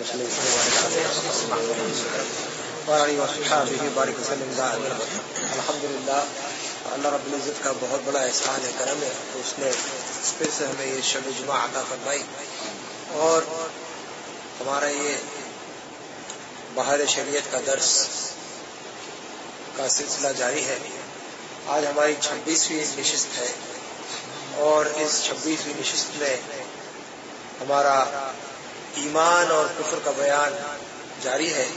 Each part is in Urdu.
وسلم الحمدللہ. اللہ رب العزت کا بہت بڑا احسان ہے، کرم ہے، تو اس نے پھر سے ہمیں یہ شب جمعہ عطا فرمائی اور ہمارا یہ بہار شریعت کا درس کا سلسلہ جاری ہے. آج ہماری 26ویں نشست ہے اور اس 26ویں نشست میں ہمارا ایمان اور کفر کا بیان جاری ہے.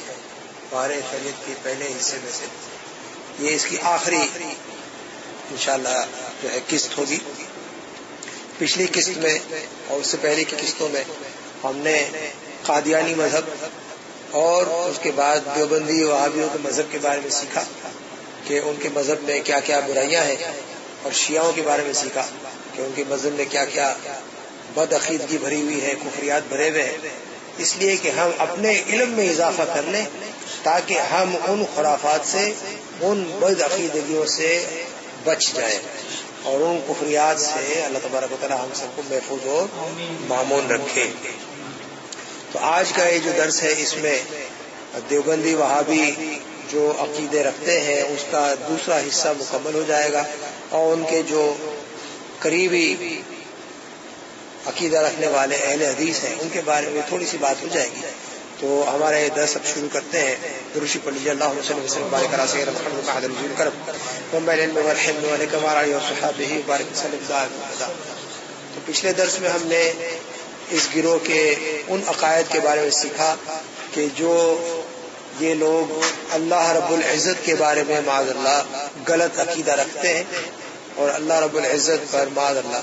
بہار شریعت کے پہلے حصے میں سے یہ اس کی آخری انشاءاللہ جو ہے قسط ہوگی. پچھلی قسط میں اور اس سے پہلے کی قسطوں میں ہم نے قادیانی مذہب اور اس کے بعد دیوبندی وہابیوں کے مذہب کے بارے میں سیکھا کہ ان کے مذہب میں کیا کیا برائیاں ہیں، اور شیعوں کے بارے میں سیکھا کہ ان کے مذہب میں کیا کیا بد عقیدگی بھری ہوئی ہے، کفریات بھرے ہوئے ہیں. اس لیے کہ ہم اپنے علم میں اضافہ کر لیں تاکہ ہم ان خرافات سے، ان بد عقیدگیوں سے بچ جائیں اور ان کفریات سے اللہ تبارک و تعالی ہم سب کو محفوظ اور مامون رکھے. تو آج کا یہ جو درس ہے اس میں دیوبندی وہابی جو عقیدے رکھتے ہیں اس کا دوسرا حصہ مکمل ہو جائے گا اور ان کے جو قریبی عقیدہ رکھنے والے اہل حدیث ہیں ان کے بارے میں تھوڑی سی بات ہو جائے گی. تو ہمارا یہ درس اب شروع کرتے ہیں. درود پڑھ لیجیے. اللہم صلی وسلم وبارک علی سیدنا محمد وعلی آلہ وصحبہ وسلم والحمد للہ وعلی وصحبہ وبارک وسلم. تو پچھلے درس میں ہم نے اس گروہ کے ان عقائد کے بارے میں سیکھا کہ جو یہ لوگ اللہ رب العزت کے بارے میں معاذ اللہ غلط عقیدہ رکھتے ہیں اور اللہ رب العزت پر معاذ اللہ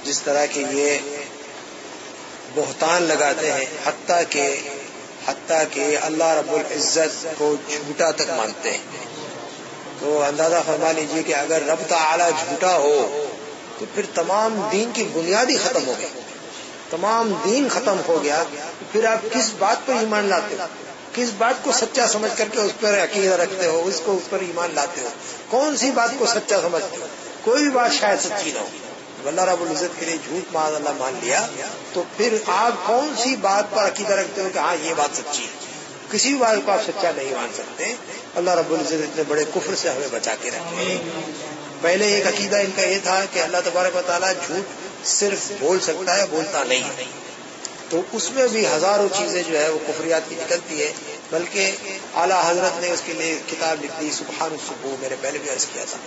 جس طرح کے یہ بہتان لگاتے ہیں، حتیٰ کہ اللہ رب العزت کو جھوٹا تک مانتے ہیں. تو اندازہ فرما لیجیے کہ اگر رب تعالی جھوٹا ہو تو پھر تمام دین کی بنیاد ہی ختم ہو گئی. تمام دین ختم ہو گیا، پھر آپ کس بات پر ایمان لاتے ہو؟ کس بات کو سچا سمجھ کر کے اس پر عقیدہ رکھتے ہو، اس کو اس پر ایمان لاتے ہو؟ کون سی بات کو سچا سمجھتے ہو؟ کوئی بات شاید سچی نہ ہو. اللہ رب العزت کے لیے جھوٹ معاذ اللہ مان لیا تو پھر آپ کون سی بات پر عقیدہ رکھتے ہو کہ ہاں یہ بات سچی ہے؟ کسی بات کو آپ سچا نہیں مان سکتے. اللہ رب العزت اتنے بڑے کفر سے ہمیں بچا کے رکھے. پہلے ایک عقیدہ ان کا یہ تھا کہ اللہ تبارک و تعالیٰ جھوٹ صرف بول سکتا ہے، بولتا نہیں. تو اس میں بھی ہزاروں چیزیں جو ہے وہ کفریات کی نکلتی ہے. بلکہ اعلیٰ حضرت نے اس کے لیے کتاب لکھ دی سبحان السبوح، میں نے پہلے بھی عرض کیا تھا.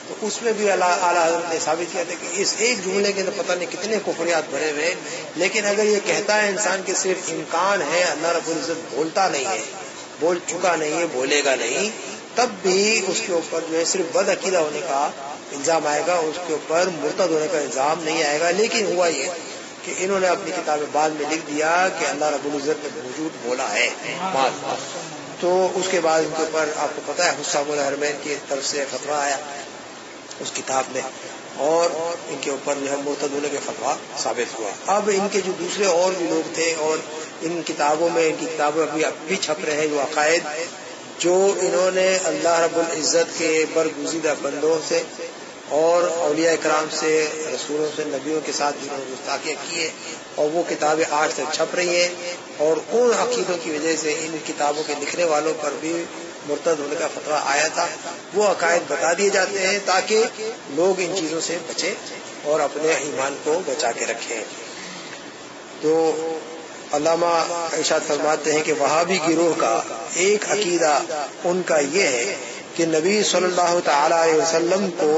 تو اس میں بھی اعلیٰ حضرت نے ثابت کیا تھا کہ اس ایک جملے کے اندر پتہ نہیں کتنے کفریات بھرے ہوئے، لیکن اگر یہ کہتا ہے انسان کہ صرف امکان ہے اللہ رب العزت بولتا نہیں ہے، بول چکا نہیں ہے، بولے گا نہیں، تب بھی اس کے اوپر جو ہے صرف بد عقیدہ ہونے کا الزام آئے گا، اس کے اوپر مرتد ہونے کا الزام نہیں آئے گا. لیکن ہوا یہ کہ انہوں نے اپنی کتاب بعد میں لکھ دیا کہ اللہ رب العزت نے موجود بولا ہے. تو اس کے بعد ان کے اوپر آپ کو پتہ ہے حسام الحرمین کی طرف سے فتویٰ آیا اس کتاب میں، اور ان کے اوپر جو ہے مرتد ہونے کے فتویٰ ثابت ہوا. اب ان کے جو دوسرے اور بھی لوگ تھے اور ان کتابوں میں، ان کی کتابیں اب بھی چھپ رہے ہیں جو عقائد جو انہوں نے اللہ رب العزت کے برگزیدہ بندوں سے اور اولیاء اکرام سے، رسولوں سے، نبیوں کے ساتھ جنہوں نے گستاخیاں کی ہے، اور وہ کتابیں آج تک چھپ رہی ہیں. اور ان عقیدوں کی وجہ سے ان کتابوں کے لکھنے والوں پر بھی مرتد ہونے کا فتویٰ آیا تھا. وہ عقائد بتا دیے جاتے ہیں تاکہ لوگ ان چیزوں سے بچیں اور اپنے ایمان کو بچا کے رکھیں. تو علامہ ارشاد فرماتے ہیں کہ وہابی گروہ کا ایک عقیدہ ان کا یہ ہے کہ نبی صلی اللہ تعالی علیہ وسلم کو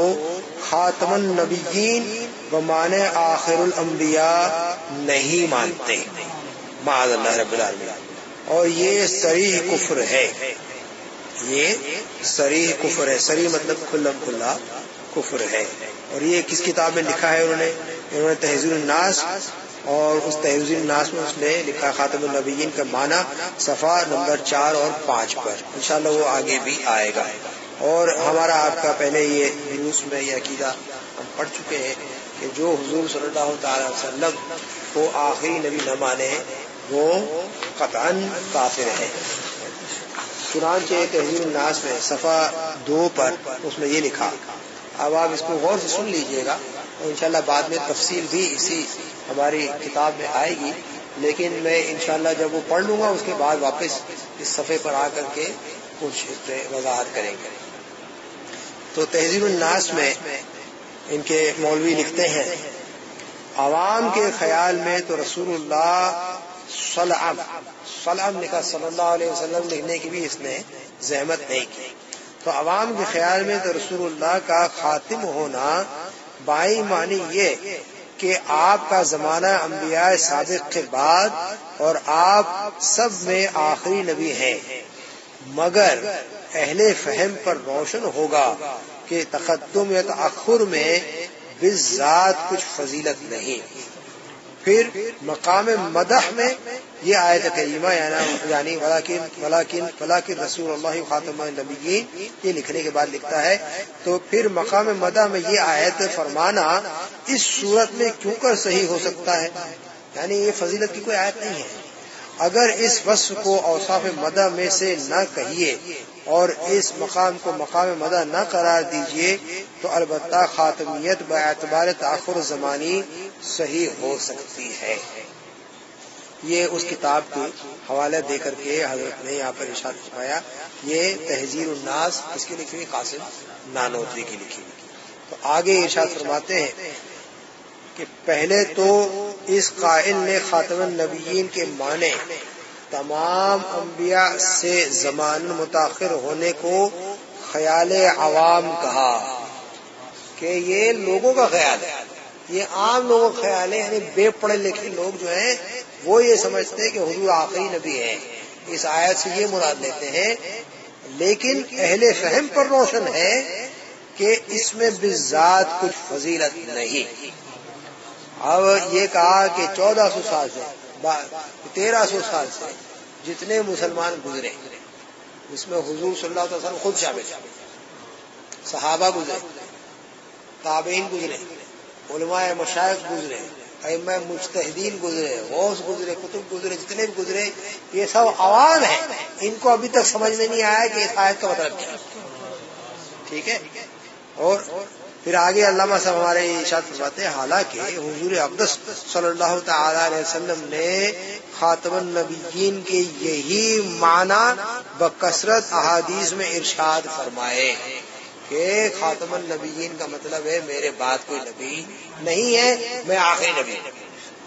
خاتم النبیین و معنی آخر الانبیاء نہیں مانتے معاذ اللہ رب العالمین. اور یہ صریح کفر ہے. یہ صریح کفر ہے. صریح مطلب کھلم کھلا کفر ہے. اور یہ کس کتاب میں لکھا ہے؟ انہوں نے تہذیب الناس، اور اس تہذیب الناس میں اس نے لکھا خاتم النبیین کا معنی صفحہ نمبر 4 اور 5 پر. انشاءاللہ وہ آگے بھی آئے گا. اور ہمارا آپ کا پہلے یہ دروس میں یہ عقیدہ ہم پڑھ چکے ہیں کہ جو حضور صلی اللہ تعالی وسلم کو آخری نبی نہ مانے وہ قطعاً کافر ہے. چنانچہ تہذیب الناس میں صفحہ 2 پر اس میں یہ لکھا. اب آپ اس کو غور سے سن لیجئے گا اور انشاءاللہ بعد میں تفصیل بھی اسی ہماری کتاب میں آئے گی لیکن میں انشاءاللہ جب وہ پڑھ لوں گا اس کے بعد واپس اس صفحے پر آ کر کے کچھ وضاحت کریں گے. تو تہذیب الناس میں ان کے مولوی لکھتے ہیں عوام کے خیال میں تو رسول اللہ صلعم لکھا صلی اللہ علیہ وسلم لکھنے کی بھی اس نے زحمت نہیں کی. تو عوام کے خیال میں تو رسول اللہ کا خاتم ہونا بائیں معنی یہ کہ آپ کا زمانہ انبیاء سابق کے بعد اور آپ سب میں آخری نبی ہیں، مگر اہل فہم پر روشن ہوگا کہ تقدم یا تأخر میں بالذات کچھ فضیلت نہیں. پھر مقام مدح میں یہ آیت کریمہ یعنی ولیکن رسول اللہ خاتم النبیین یہ لکھنے کے بعد لکھتا ہے تو پھر مقام مدح میں یہ آیت فرمانا اس صورت میں کیوں کر صحیح ہو سکتا ہے، یعنی یہ فضیلت کی کوئی آیت نہیں ہے. اگر اس وصف کو اوصاف مدح میں سے نہ کہیے اور اس مقام کو مقام مدح نہ قرار دیجیے تو البتہ خاتمیت باعتبار تأخر زمانی صحیح ہو سکتی ہے. یہ اس کتاب کے حوالہ دے کر کے حضرت نے یہاں پر ارشاد فرمایا. یہ تہذیب الناس اس کی لکھی ہوئی قاسم نانوتوی کی لکھی ہوئی. تو آگے ارشاد فرماتے ہیں کہ پہلے تو اس قائل نے خاتم النبیین کے معنی تمام انبیاء سے زمان متاخر ہونے کو خیال عوام کہا کہ یہ لوگوں کا خیال ہے، یہ عام لوگوں کا خیال ہے، یعنی بے پڑھے لکھے لوگ جو ہیں وہ یہ سمجھتے ہیں کہ حضور آخری نبی ہے. اس آیت سے یہ مراد لیتے ہیں، لیکن اہل فہم پر روشن ہے کہ اس میں بالذات کچھ فضیلت نہیں. اب یہ کہا کہ 1400 سال سے 1300 سال سے جتنے مسلمان گزرے اس میں حضور صلی اللہ علیہ وسلم خود شامل، صحابہ گزرے، تابعین گزرے، علماء مشائخ گزرے، ائمہ مجتہدین گزرے، غوث گزرے، کتب گزرے، جتنے بھی گزرے یہ سب عوام ہیں. ان کو ابھی تک سمجھ میں نہیں آیا کہ اس آیت کا مطلب کیا ہے. ٹھیک ہے. اور پھر آگے علامہ صاحب ہمارے ارشاد فرماتے ہیں حالانکہ حضور اقدس صلی اللہ تعالی علیہ وسلم نے خاتم النبیین کے یہی معنی بکثرت احادیث میں ارشاد فرمائے کہ خاتم النبیین کا مطلب ہے میرے بعد کوئی نبی نہیں ہے، میں آخری نبی ہوں،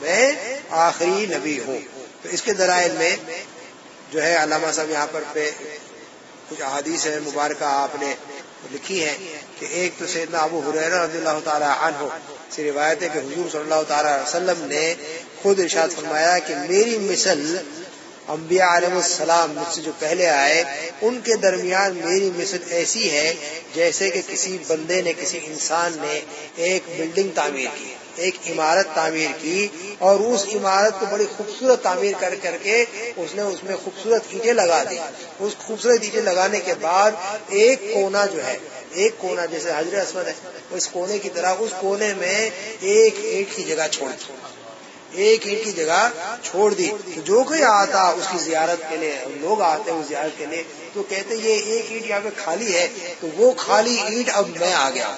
میں آخری نبی ہوں. تو اس کے دلائل میں جو ہے علامہ صاحب یہاں پر کچھ احادیث مبارکہ آپ نے لکھی ہے کہ ایک تو سیدنا ابو ہریرہ رضی اللہ تعالی عنہ سے روایت ہے کہ حضور صلی اللہ تعالی علیہ وسلم نے خود ارشاد فرمایا کہ میری مثل انبیاء علیہ السلام مجھ سے جو پہلے آئے ان کے درمیان میری مثل ایسی ہے جیسے کہ کسی بندے نے، کسی انسان نے ایک بلڈنگ تعمیر کی، ایک عمارت تعمیر کی اور اس عمارت کو بڑی خوبصورت تعمیر کر کے اس نے اس میں خوبصورت اینٹیں لگا دی. اس خوبصورت اینٹیں لگانے کے بعد ایک کونا جو ہے، ایک کونا جیسے حجر اسود ہے اس کونے کی طرح اس کونے میں ایک اینٹ کی جگہ چھوڑ دی، ایک اینٹ کی جگہ چھوڑ دی. تو جو کوئی آتا اس کی زیارت کے لیے، لوگ آتے ہیں اس زیارت کے لیے تو کہتے یہ ایک اینٹ یہاں پہ خالی ہے، تو وہ خالی اینٹ اب میں آ گیا،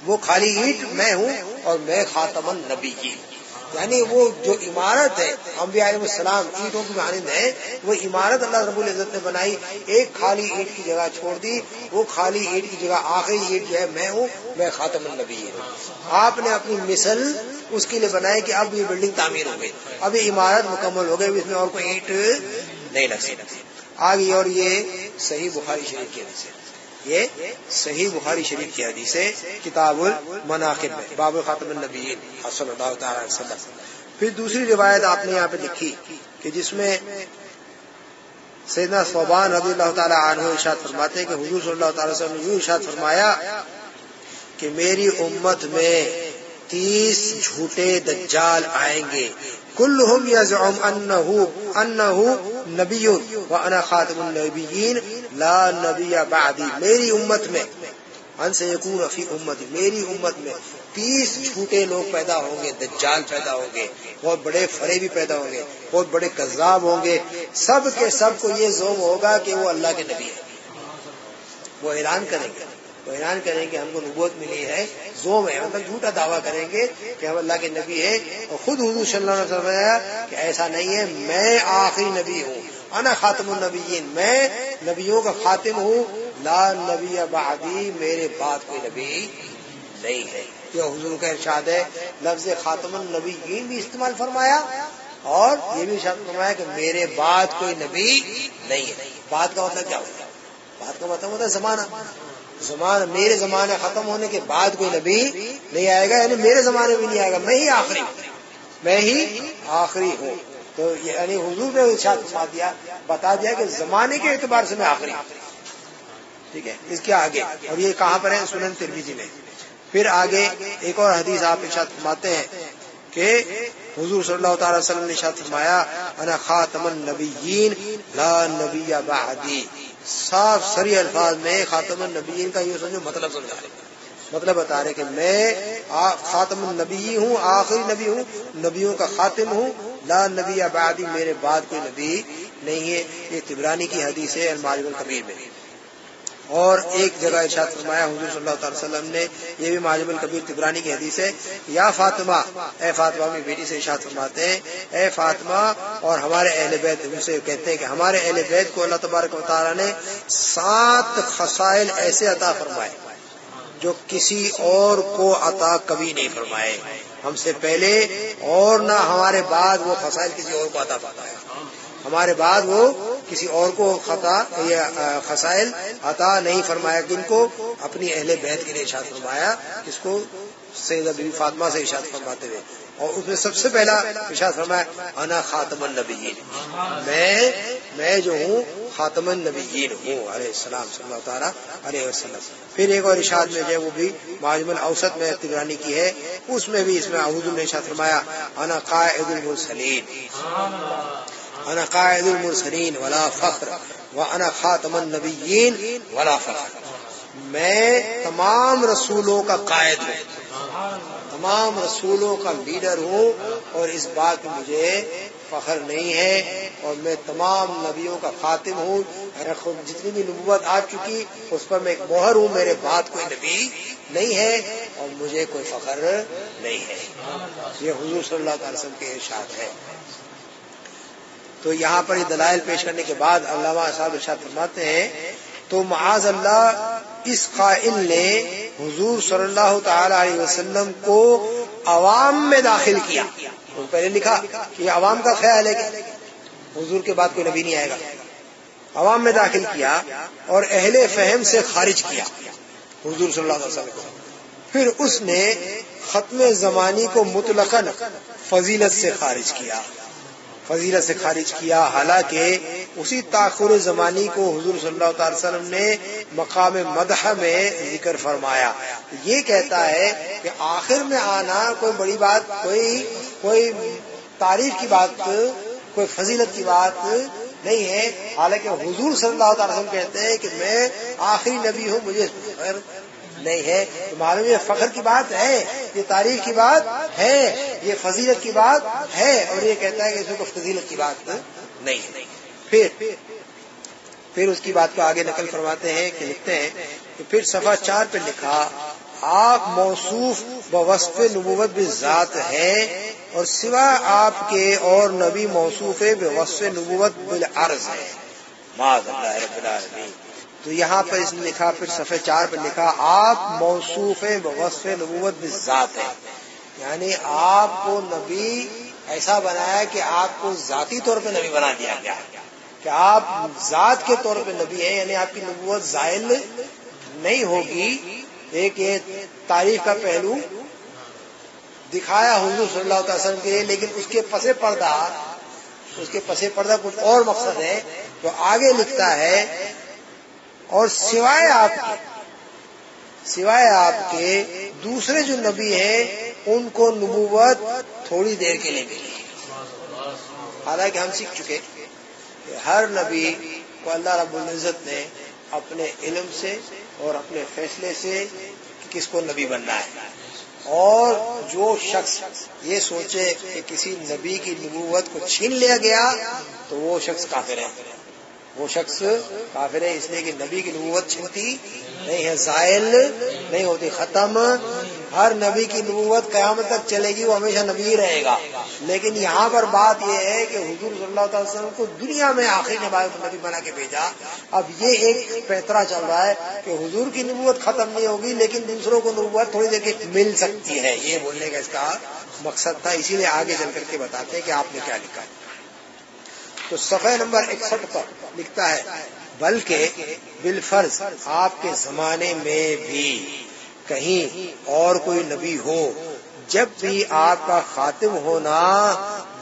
وہ خالی اینٹ میں ہوں اور میں خاتم النبی کی. یعنی وہ جو عمارت ہے انبیاء علیہ السلام اینٹوں کی مانند ہے، وہ عمارت اللہ رب العزت نے بنائی، ایک خالی اینٹ کی جگہ چھوڑ دی، وہ خالی اینٹ کی جگہ آخری اینٹ جو ہے میں ہوں، میں خاتم النبی ہوں. آپ نے اپنی مثل اس کے لیے بنائی کہ اب یہ بلڈنگ تعمیر ہو گئی، اب یہ عمارت مکمل ہو گئی، اس میں اور کوئی اینٹ نہیں لگ سکتی. آگے اور یہ صحیح بخاری شریف کی حدیث ہے، یہ صحیح بخاری شریف کی حدیث ہے کتاب المناقب میں باب خاتم النبیین صلی اللہ تعالی علیہ وسلم. پھر دوسری روایت آپ نے یہاں پہ لکھی کہ جس میں سیدنا ثوبان رضی اللہ تعالی عنہ ارشاد فرماتے ہیں کہ حضور صلی اللہ تعالی وسلم نے یوں ارشاد فرمایا کہ میری امت میں 30 جھوٹے دجال آئیں گے، کلہم یزعم انہ نبی وانا خاتم النبیین لا نبی بعدی. میری امت میں ان سے یکون فی امتی، میری امت میں 30 جھوٹے لوگ پیدا ہوں گے، دجال پیدا ہوں گے، بہت بڑے فریبی پیدا ہوں گے، بہت بڑے کذاب ہوں گے. سب کے سب کو یہ زوم ہوگا کہ وہ اللہ کے نبی ہیں، وہ اعلان کریں گے وہ اعلان کریں کہ ہم کو نبوت ملی ہے، زوم ہے، مطلب جھوٹا دعویٰ کریں گے کہ ہم اللہ کے نبی ہیں، اور خود حضور صلی اللہ علیہ وسلم نے فرمایا کہ ایسا نہیں ہے، میں آخری نبی ہوں، انا خاتم النبیین، میں نبیوں کا خاتم ہوں، لا نبی بعدی، میرے بعد کوئی نبی نہیں ہے۔ یہ حضور کا ارشاد ہے۔ لفظ خاتم النبیین بھی استعمال فرمایا اور یہ بھی ارشاد فرمایا کہ میرے بعد کوئی نبی نہیں ہے۔ بعد کا مطلب کیا ہوتا ہے؟ بعد کا مطلب ہوتا ہے زمانہ، میرے زمانے ختم ہونے کے بعد کوئی نبی نہیں آئے گا، یعنی میرے زمانے میں نہیں آئے گا، میں ہی آخری ہوں۔ تو یعنی حضور نے ارشاد فرما دیا، بتا دیا کہ زمانے کے اعتبار سے میں آخری ہوں، ٹھیک ہے۔ اس کے آگے، اور یہ کہاں پر ہے؟ سنن ترمذی میں۔ پھر آگے ایک اور حدیث آپ ارشاد فرماتے ہیں کہ حضور صلی اللہ تعالی وسلم نے ارشاد فرمایا انا خاتم النبیین لا نبی بعدی۔ صاف صریح الفاظ میں خاتم النبیین کا یہ سمجھو مطلب سمجھا رہے، مطلب بتا رہے کہ میں خاتم النبی ہوں، آخری نبی ہوں، نبیوں کا خاتم ہوں، لا نبی بعدی، میرے بعد کوئی نبی نہیں ہے۔ یہ طبرانی کی حدیث ہے المعجم الکبیر میں۔ اور ایک جگہ ارشاد فرمایا حضور صلی اللہ تعالی وسلم نے، یہ بھی معجم الکبیر طبرانی کی حدیث ہے، یا فاطمہ، اے فاطمہ اپنی بیٹی سے ارشاد فرماتے ہیں، اے فاطمہ، اور ہمارے اہل بیت ان سے کہتے ہیں کہ ہمارے اہل بیت کو اللہ تبارک و تعالیٰ نے 7 خصائل ایسے عطا فرمائے جو کسی اور کو عطا کبھی نہیں فرمائے، ہم سے پہلے اور نہ ہمارے بعد وہ خصائل کسی اور کو عطا فرمایا، ہمارے بعد وہ کسی اور کو خصائل عطا نہیں فرمایا، جن کو اپنی اہل بیت کے لیے ارشاد فرمایا، اس کو سیدہ بی بی فاطمہ سے ارشاد فرماتے ہوئے، اور اس میں سب سے پہلا ارشاد فرمایا انا خاتم النبیین، میں جو ہوں خاتم النبیین ہوں علیہ السلام صلی اللہ تعالیٰ علیہ وسلم۔ پھر ایک اور ارشاد میں جو ہے وہ بھی معجم الاوسط میں طبرانی کی ہے، اس میں بھی اس میں حضور نے ارشاد فرمایا انا قائد المرسلین، انا قائد المرسلین ولا فخر وانا خاتم النبیین ولا فخر، میں تمام رسولوں کا قائد ہوں، تمام رسولوں کا لیڈر ہوں، اور اس بات میں مجھے فخر نہیں ہے، اور میں تمام نبیوں کا خاتم ہوں، جتنی بھی نبوت آ چکی اس پر میں ایک مہر ہوں، میرے بعد کوئی نبی نہیں ہے اور مجھے کوئی فخر نہیں ہے۔ یہ حضور صلی اللہ علیہ وسلم کے ارشاد ہے۔ تو یہاں پر یہ دلائل پیش کرنے کے بعد علامہ صاحب ارشاد فرماتے ہیں تو معاذ اللہ اس قائل نے حضور صلی اللہ تعالی علیہ وسلم کو عوام میں داخل کیا، پہلے لکھا کہ یہ عوام کا خیال ہے کہ حضور کے بعد کوئی نبی نہیں آئے گا، عوام میں داخل کیا اور اہل فہم سے خارج کیا حضور صلی اللہ علیہ وسلم کو۔ پھر اس نے ختم زمانی کو مطلقاً فضیلت سے خارج کیا، حالانکہ اسی تاخر زمانی کو حضور صلی اللہ تعالی وسلم نے مقام مدح میں ذکر فرمایا۔ یہ کہتا ہے کہ آخر میں آنا کوئی بڑی بات، کوئی تعریف کی بات، کوئی فضیلت کی بات نہیں ہے، حالانکہ حضور صلی اللہ تعالی وسلم کہتے ہیں کہ میں آخری نبی ہوں، مجھے فخر نہیں ہے۔ تو معلوم یہ فخر کی بات ہے، یہ تعریف کی بات ہے، یہ فضیلت کی بات ہے، اور یہ کہتا ہے کہ اس میں کوئی فضیلت کی بات نہیں ہے۔ پھر اس کی بات کو آگے نقل فرماتے ہیں کہ لکھتے ہیں کہ پھر صفحہ 4 پہ لکھا آپ موصوف بوصف نبوت بالذات ہیں اور سوا آپ کے اور نبی موصوف بوصف نبوت بالعرض ہے، معاذ اللہ رب العالمین۔ تو یہاں پر اس نے لکھا، پھر صفحہ 4 پہ لکھا آپ موصوف بوصف نبوت بالذات ہے، یعنی آپ کو نبی ایسا بنایا کہ آپ کو ذاتی طور پہ نبی بنا دیا گیا کہ آپ ذات کے طور پہ نبی ہیں، یعنی آپ کی نبوت زائل نہیں ہوگی۔ ایک یہ تعریف کا پہلو دکھایا حضور صلی اللہ علیہ وسلم کے، لیکن اس کے پس پردہ کچھ اور مقصد ہے۔ تو آگے لکھتا ہے اور سوائے آپ کے دوسرے جو نبی ہیں ان کو نبوت تھوڑی دیر کے لیے ملی، حالانکہ ہم سیکھ چکے کہ ہر نبی کو اللہ رب العزت نے اپنے علم سے اور اپنے فیصلے سے کس کو نبی بننا ہے، اور جو شخص یہ سوچے کہ کسی نبی کی نبوت کو چھین لیا گیا تو وہ شخص کافر ہے، وہ شخص کافر ہے، اس لیے کہ نبی کی نبوت چھنتی نہیں ہے، زائل نہیں ہوتی، ختم ہر نبی کی نبوت قیامت تک چلے گی، وہ ہمیشہ نبی ہی رہے گا. لیکن یہاں پر بات یہ ہے کہ حضور صلی اللہ علیہ وسلم کو دنیا میں آخری نبی بنا کے بھیجا. اب یہ ایک پیترا چل رہا ہے کہ حضور کی نبوت ختم نہیں ہوگی لیکن دوسروں کو نبوت تھوڑی دیر کے مل سکتی ہے. یہ بولنے کا اس کا مقصد تھا، اسی لیے آگے چل کر کے بتاتے ہیں کہ آپ نے کیا لکھا. تو صفحہ نمبر 61 پر لکھتا ہے بلکہ بالفرض آپ کے زمانے میں بھی کہیں اور کوئی نبی ہو، جب بھی آپ کا خاتم ہونا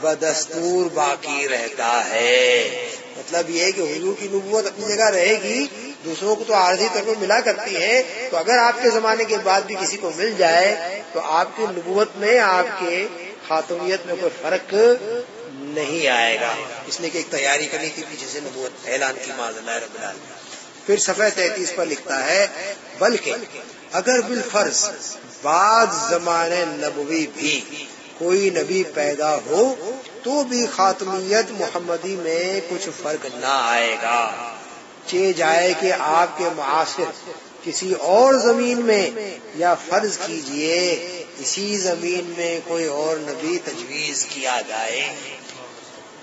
بدستور باقی رہتا ہے. مطلب یہ ہے کہ حضور کی نبوت اپنی جگہ رہے گی، دوسروں کو تو عارضی طور پر ملا کرتی ہے. تو اگر آپ کے زمانے کے بعد بھی کسی کو مل جائے تو آپ کی نبوت میں، آپ کے خاتمیت میں کوئی فرق نہیں آئے گا، اس لیے کہ ایک تیاری کرنی تھی پیچھے سے نبوت اعلان کی معاذ اللہ رب العالمین. پھر صفحہ 33 پر لکھتا ہے بلکہ اگر بالفرض بعد زمانے نبوی بھی کوئی نبی پیدا ہو تو بھی خاتمیت محمدی میں کچھ فرق نہ آئے گا. چہ جائے کہ آپ کے معاصر کسی اور زمین میں، یا فرض کیجئے اسی زمین میں کوئی اور نبی تجویز کیا جائے.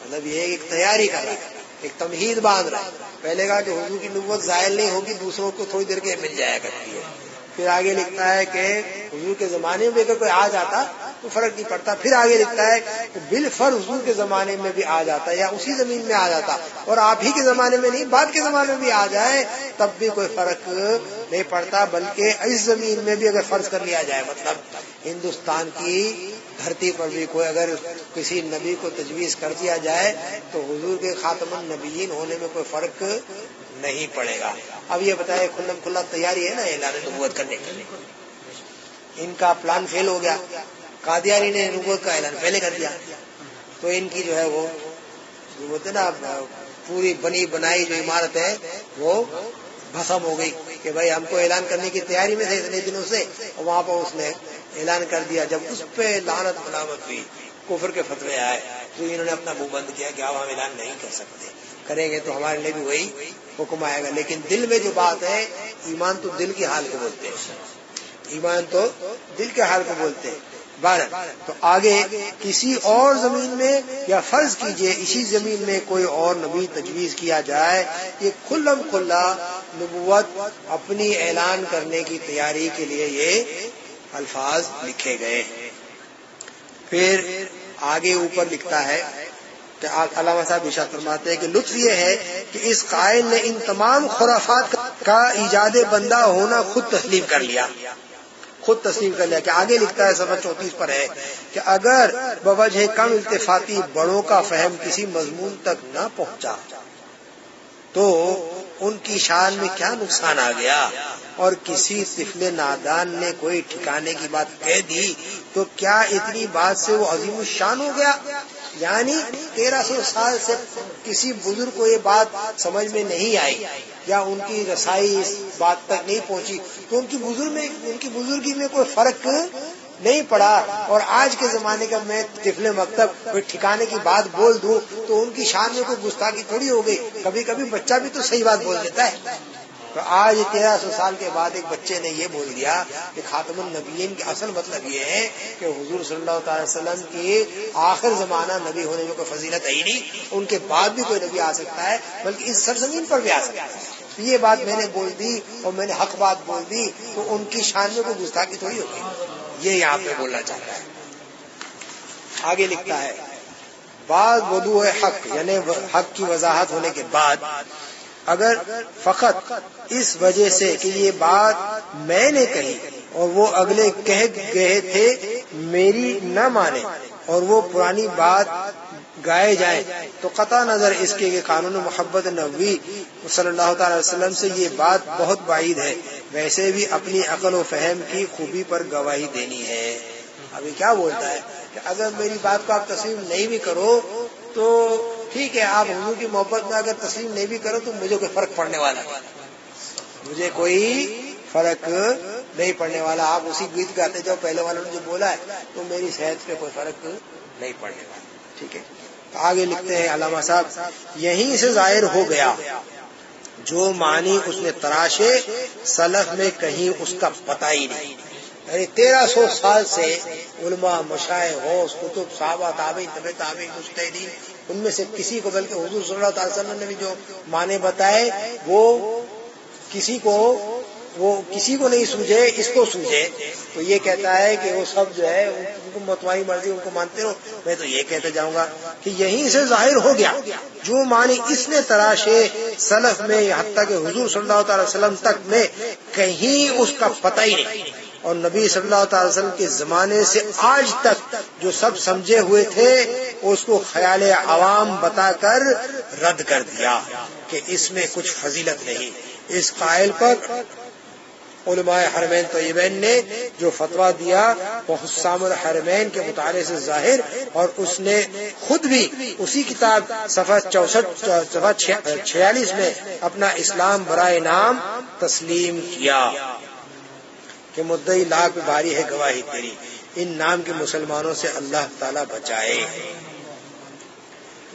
مطلب یہ ایک تیاری کر رہا ہے، ایک تمہید باندھ رہا ہے. پہلے کہا کہ حضور کی نبوت زائل نہیں ہوگی، دوسروں کو تھوڑی دیر کے مل جایا کرتی ہے. پھر آگے لکھتا ہے کہ حضور کے زمانے میں اگر کوئی آ جاتا تو فرق نہیں پڑتا. پھر آگے لکھتا ہے کہ بالفرض حضور کے زمانے میں بھی آ جاتا یا اسی زمین میں آ جاتا، اور آپ ہی کے زمانے میں نہیں بعد کے زمانے میں بھی آ جائے تب بھی کوئی فرق نہیں پڑتا. بلکہ اس زمین میں بھی اگر فرض کر لیا جائے، مطلب ہندوستان کی دھرتی پر بھی کوئی اگر کسی نبی کو تجویز کر دیا جائے تو حضور کے خاتم النبیین ہونے میں کوئی فرق نہیں پڑے گا. اب یہ بتائے کھلم کھلا تیاری ہے نا اعلان نبوت کرنے کی. ان کا پلان فیل ہو گیا، قادیانی نے نبوت کا اعلان پہلے کر دیا، تو ان کی جو ہے وہ بولتے نا پوری بنی بنائی جو عمارت ہے وہ بھسم ہو گئی کہ بھائی ہم کو اعلان کرنے کی تیاری میں تھے اتنے دنوں سے، اور وہاں پر اس نے اعلان کر دیا. جب اس پہ لعنت ملامت ہوئی، کفر کے فتوے آئے، تو انہوں نے اپنا منہ بند کیا کہ اب ہم اعلان نہیں کر سکتے، کریں گے تو ہمارے لیے بھی وہی حکم آئے گا. لیکن دل میں جو بات ہے، ایمان تو دل کے حال کو بولتے ہیں، ایمان تو دل کے حال کو بولتے ہیں. تو آگے کسی اور زمین میں، یا فرض کیجئے اسی زمین میں کوئی اور نبی تجویز کیا جائے، یہ کھلم کھلا نبوت اپنی اعلان کرنے کی تیاری کے لیے یہ الفاظ لکھے گئے. پھر آگے اوپر لکھتا ہے کہ علامہ صاحب ارشاد فرماتے ہیں کہ لطف یہ ہے کہ اس قائل نے ان تمام خرافات کا ایجاد بندہ ہونا خود تسلیم کر لیا، کہ آگے لکھتا ہے صفحہ 34 پر ہے کہ اگر بوجہ کم التفاتی بڑوں کا فہم کسی مضمون تک نہ پہنچا تو ان کی شان میں کیا نقصان آ گیا، اور کسی طفل نادان نے کوئی ٹھکانے کی بات کہہ دی تو کیا اتنی بات سے وہ عظیم الشان ہو گیا. یعنی 1300 سال سے کسی بزرگ کو یہ بات سمجھ میں نہیں آئی یا ان کی رسائی اس بات تک نہیں پہنچی تو ان کی بزرگی میں کوئی فرق نہیں پڑا. اور آج کے زمانے کا میں طفل مکتب کوئی ٹھکانے کی بات بول دوں تو ان کی شان میں کوئی گستاخی تھوڑی ہو گئی. کبھی کبھی بچہ بھی تو صحیح بات بول دیتا ہے. تو آج 1300 سال کے بعد ایک بچے نے یہ بول دیا کہ خاتم النبیین کا اصل مطلب یہ ہے کہ حضور صلی اللہ تعالی وسلم کی آخر زمانہ نبی ہونے میں کوئی فضیلت ہے ہی نہیں، ان کے بعد بھی کوئی نبی آ سکتا ہے، بلکہ اس سرزمین پر بھی آ سکتا ہے. یہ بات میں نے بول دی اور میں نے حق بات بول دی تو ان کی شان میں کوئی گستاخی تھوڑی ہوگی. یہ یہاں پہ بولنا چاہتا ہے. آگے لکھتا ہے بعد وضوح حق، یعنی حق کی وضاحت ہونے کے بعد اگر فقط اس وجہ سے کہ یہ بات میں نے کہی اور وہ اگلے کہہ گئے تھے میری نہ مانے اور وہ پرانی بات گائے جائیں تو قطع نظر اس کے قانون محبت نبوی صلی اللہ تعالی وسلم سے یہ بات بہت بعید ہے. ویسے بھی اپنی عقل و فہم کی خوبی پر گواہی دینی ہے. ابھی کیا بولتا ہے کہ اگر میری بات کو آپ تسلیم نہیں بھی کرو تو ٹھیک ہے، آپ حضور کی محبت میں اگر تسلیم نہیں بھی کرو تو مجھے کوئی فرق پڑنے والا نہیں پڑنے والا. آپ اسی گیت گاتے جاؤ پہلے والوں نے جو بولا ہے تو میری صحت پہ کوئی فرق نہیں پڑنے والا. ٹھیک ہے. آگے لکھتے ہیں علامہ صاحب، یہیں سے ظاہر ہو گیا جو معنی اس نے تراشے سلف میں کہیں اس کا پتہ ہی نہیں. یعنی 1300 سال سے علماء، مشائخ، غوث، کتب، صحابہ، تابعین، تبع تابعین، مجتہدین، ان میں سے کسی کو، بلکہ حضور صلی اللہ علیہ وسلم نے بھی جو معنی بتائے وہ کسی کو نہیں سوجھے، اس کو سوجھے. تو یہ کہتا ہے کہ وہ سب جو ہے ان کو متوائی مرضی ان کو مانتے رہو. میں تو یہ کہتے جاؤں گا کہ یہیں سے ظاہر ہو گیا جو معنی اس نے تراشے سلف میں، حتیٰ کہ حضور صلی اللہ تعالی وسلم تک میں کہیں اس کا پتہ ہی نہیں. اور نبی صلی اللہ تعالی وسلم کے زمانے سے آج تک جو سب سمجھے ہوئے تھے اس کو خیال عوام بتا کر رد کر دیا کہ اس میں کچھ فضیلت نہیں. اس قائل پر علماء حرمین طیبین نے جو فتویٰ دیا وہ حسام الحرمین کے مطالعے سے ظاہر، اور اس نے خود بھی اسی کتاب صفحہ 46 میں اپنا اسلام برائے نام تسلیم کیا کہ مدعی لاکھ پہ بھاری ہے گواہی تیری، ان نام کے مسلمانوں سے اللہ تعالی بچائے.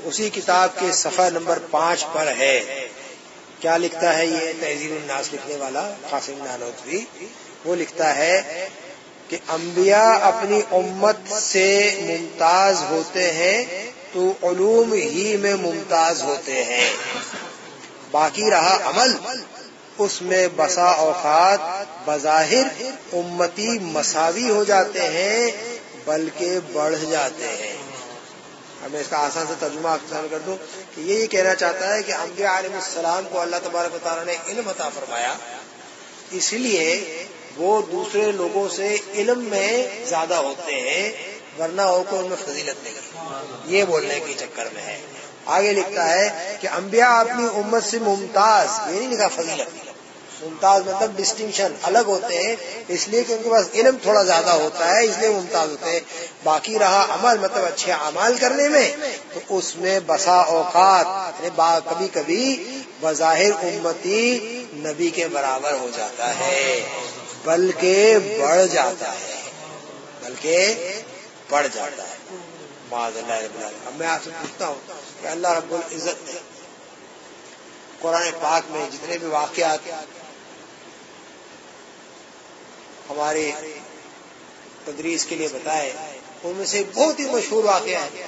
اسی کتاب کے صفحہ نمبر 5 پر ہے. کیا لکھتا ہے یہ تہذیب الناس لکھنے والا قاسم نانوتوی؟ وہ لکھتا ہے کہ انبیاء اپنی امت سے ممتاز ہوتے ہیں تو علوم ہی میں ممتاز ہوتے ہیں، باقی رہا عمل اس میں بسا اوقات بظاہر امتی مساوی ہو جاتے ہیں بلکہ بڑھ جاتے ہیں. میں اس کا آسان سے ترجمہ کر دوں کہ یہ کہنا چاہتا ہے کہ انبیاء علیہ السلام کو اللہ تبارک و تعالیٰ نے علم عطا فرمایا، اس لیے وہ دوسرے لوگوں سے علم میں زیادہ ہوتے ہیں، ورنہ اور کو ان میں فضیلت نہیں. یہ بولنے کے چکر میں ہے. آگے لکھتا ہے کہ انبیاء اپنی امت سے ممتاز، یہ نہیں لکھا فضیلت، ممتاز مطلب ڈسٹنکشن، الگ ہوتے ہیں اس لیے کہ ان کے پاس علم تھوڑا زیادہ ہوتا ہے، اس لیے ممتاز ہوتے ہیں. باقی رہا عمل مطلب اچھے اعمال کرنے میں، تو اس میں بسا اوقات یعنی کبھی کبھی بظاہر امتی نبی کے برابر ہو جاتا ہے بلکہ بڑھ جاتا ہے، معاذ اللہ رب العالمین. اب میں آپ سے پوچھتا ہوں کہ اللہ رب العزت نے قرآن پاک میں جتنے بھی واقعات ہمارے تدریس کے لیے بتائے ان میں سے بہت ہی مشہور واقعہ ہے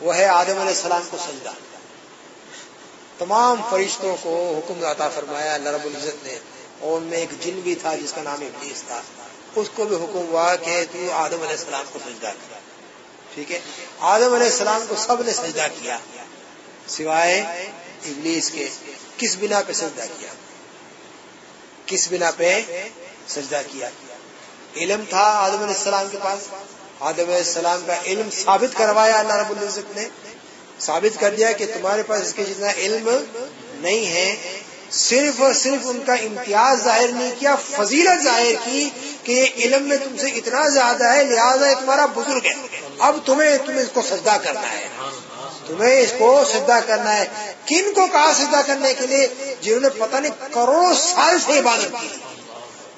وہ ہے آدم علیہ السلام کو سجدہ. تمام فرشتوں کو حکم عطا فرمایا اللہ رب العزت نے، اور ان میں ایک جن بھی تھا جس کا نام ابلیس تھا، اس کو بھی حکم ہوا کہ تو آدم علیہ السلام کو سجدہ کر. ٹھیک ہے، آدم علیہ السلام کو سب نے سجدہ کیا سوائے ابلیس کے. کس بنا پہ سجدہ کیا؟ کس بنا پہ سجدہ کیا؟ علم تھا آدم علیہ السلام کے پاس، آدم علیہ السلام کا علم ثابت کروایا اللہ رب العزت نے، ثابت کر دیا کہ تمہارے پاس اس کے جتنا علم نہیں ہے. صرف اور صرف ان کا امتیاز ظاہر نہیں کیا، فضیلت ظاہر کی کہ یہ علم میں تم سے اتنا زیادہ ہے لہذا یہ تمہارا بزرگ ہے، اب تمہیں اس کو سجدہ کرنا ہے، تمہیں اس کو سجدہ کرنا ہے. کن کو کہا سجدہ کرنے کے لیے؟ جنہوں نے پتہ نہیں کروڑوں سال سے عبادت کی،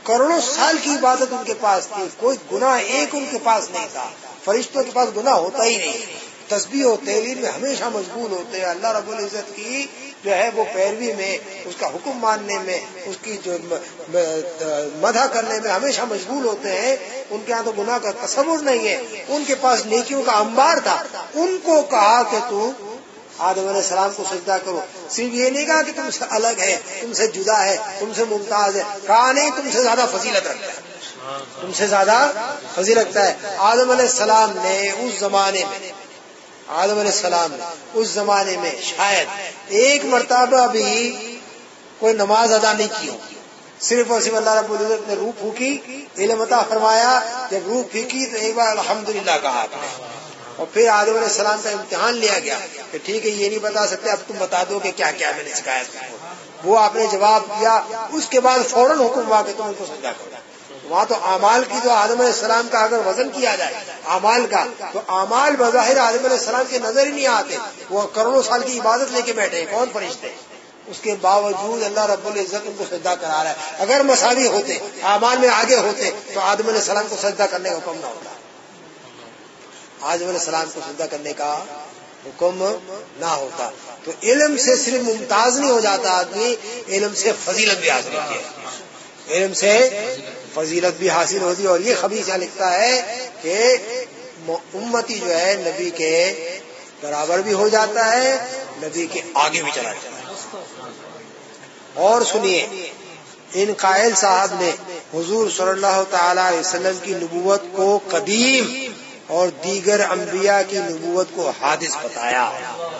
کروڑوں سال کی عبادت ان کے پاس تھی، کوئی گناہ ایک ان کے پاس نہیں تھا. فرشتوں کے پاس گناہ ہوتا ہی نہیں، تسبیح و تحلیل میں ہمیشہ مشغول ہوتے ہیں، اللہ رب العزت کی جو ہے وہ پیروی میں، اس کا حکم ماننے میں، اس کی جو مدح کرنے میں ہمیشہ مشغول ہوتے ہیں. ان کے ہاں تو گناہ کا تصور نہیں ہے، ان کے پاس نیکیوں کا انبار تھا. ان کو کہا کہ تو آدم علیہ السلام کو سجدہ کرو. صرف یہ نہیں کہا کہ تم سے الگ ہے، تم سے جدا ہے، تم سے ممتاز ہے، کہا نہیں تم سے زیادہ فضیلت رکھتا ہے، تم سے زیادہ فضیلت رکھتا ہے. آدم علیہ السلام نے اس زمانے میں، آدم علیہ السلام نے اس زمانے میں شاید ایک مرتبہ بھی کوئی نماز ادا نہیں کی ہو. صرف اور صرف اللہ رب العزت نے روح پھونکی، علم عطا فرمایا، جب روح پھینکی تو ایک بار الحمدللہ کہا آپ نے، اور پھر آدم علیہ السلام کا امتحان لیا گیا کہ ٹھیک ہے یہ نہیں بتا سکتے، اب تم بتا دو کہ کیا کیا میں نے سکھایا تم کو. وہ آپ نے جواب دیا، اس کے بعد فوراً حکم ہوا کہ تم ان کو سجدہ کرو. وہاں تو اعمال کی، جو آدم علیہ السلام کا اگر وزن کیا جائے اعمال کا، تو اعمال بظاہر آدم علیہ السلام کے نظر ہی نہیں آتے. وہ کروڑوں سال کی عبادت لے کے بیٹھے، کون فرشتے، اس کے باوجود اللہ رب العزت ان کو سجدہ کرا رہا ہے. اگر مساوی ہوتے، اعمال میں آگے ہوتے تو آدم علیہ السلام کو سجدہ کرنے کا حکم نہ ہوتا. آدم علیہ السلام کو سجدہ کرنے کا حکم نہ ہوتا. تو علم سے صرف ممتاز نہیں ہو جاتا آدمی، علم سے فضیلت بھی حاصل ہوتی ہے، علم سے فضیلت بھی حاصل ہوتی ہے. اور یہ خبیث یہاں لکھتا ہے کہ امتی جو ہے نبی کے برابر بھی ہو جاتا ہے، نبی کے آگے بھی چلا جاتا ہے. اور سنیے، ان قائل صاحب نے حضور صلی اللہ تعالی علیہ وسلم کی نبوت کو قدیم اور دیگر انبیاء کی نبوت کو حادث بتایا.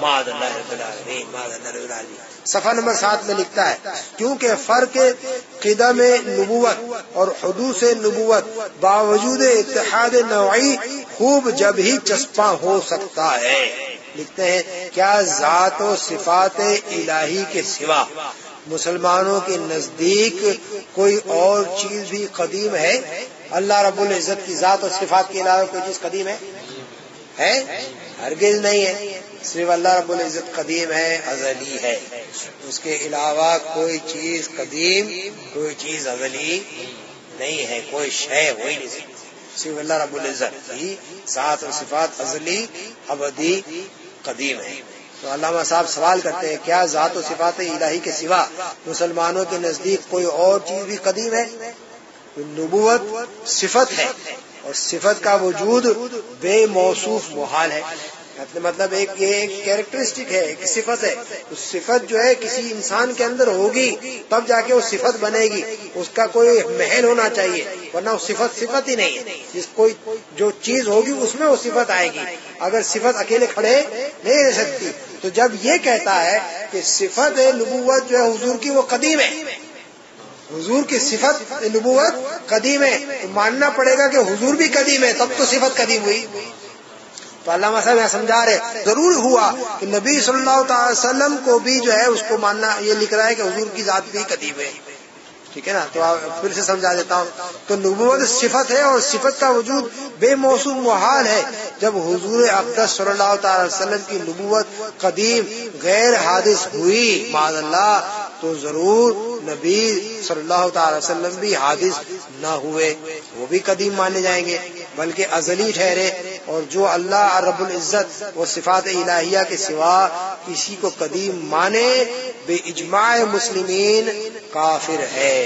معاذ اللہ رب العالمین، معاذ اللہ رب العالمین. صفحہ نمبر 7 میں لکھتا ہے کیونکہ فرق قدم نبوت اور حدوث نبوت باوجود اتحاد نوعی خوب جب ہی چسپاں ہو سکتا ہے. لکھتے ہیں کیا ذات و صفات الہی کے سوا مسلمانوں کے نزدیک کوئی اور چیز بھی قدیم ہے؟ اللہ رب العزت کی ذات اور صفات کے علاوہ کوئی چیز قدیم ہے؟ ہرگز نہیں ہے. صرف اللہ رب العزت قدیم ہے، ازلی ہے. اس کے علاوہ کوئی چیز قدیم، کوئی چیز ازلی نہیں ہے، کوئی شے ہو ہی نہیں سکتی. صرف اللہ رب العزت کی ذات اور صفات ازلی، ابدی، قدیم ہے. تو علامہ صاحب سوال کرتے ہیں کیا ذات و صفات الہی کے سوا مسلمانوں کے نزدیک کوئی اور چیز بھی قدیم ہے؟ نبوت صفت ہے اور صفت کا وجود بے موصوف محال ہے. مطلب ایک کیریکٹرسٹک ہے، ایک صفت ہے. اس صفت جو ہے کسی انسان کے اندر ہوگی تب جا کے وہ صفت بنے گی. اس کا کوئی محل ہونا چاہیے، ورنہ وہ صفت ہی نہیں ہے. جو چیز ہوگی اس میں وہ صفت آئے گی. اگر صفت اکیلے کھڑے نہیں رہ سکتی. تو جب یہ کہتا ہے کہ صفت نبوت جو ہے حضور کی وہ قدیم ہے، حضور کی صفت نبوت قدیم ہے، تو ماننا پڑے گا کہ حضور بھی قدیم ہے، تب تو صفت قدیم ہوئی. تو علامہ صاحب یہاں سمجھا رہے ضرور ہوا کہ نبی صلی اللہ تعالی وسلم کو بھی جو ہے اس کو ماننا، یہ لکھ رہا ہے کہ حضور کی ذات بھی قدیم ہے. ٹھیک ہے نا. تو پھر سے سمجھا دیتا ہوں. تو نبوت صفت ہے اور صفت کا وجود بے موصوف محال ہے. جب حضور اقدس صلی اللہ تعالی وسلم کی نبوت قدیم غیر حادث ہوئی معاذ اللہ، تو ضرور نبی صلی اللہ تعالی وسلم بھی حادث نہ ہوئے، وہ بھی قدیم مانے جائیں گے بلکہ ازلی ٹھہرے. اور جو اللہ رب العزت و صفات الہیہ کے سوا کسی کو قدیم مانے بے اجماع مسلمین کافر ہے،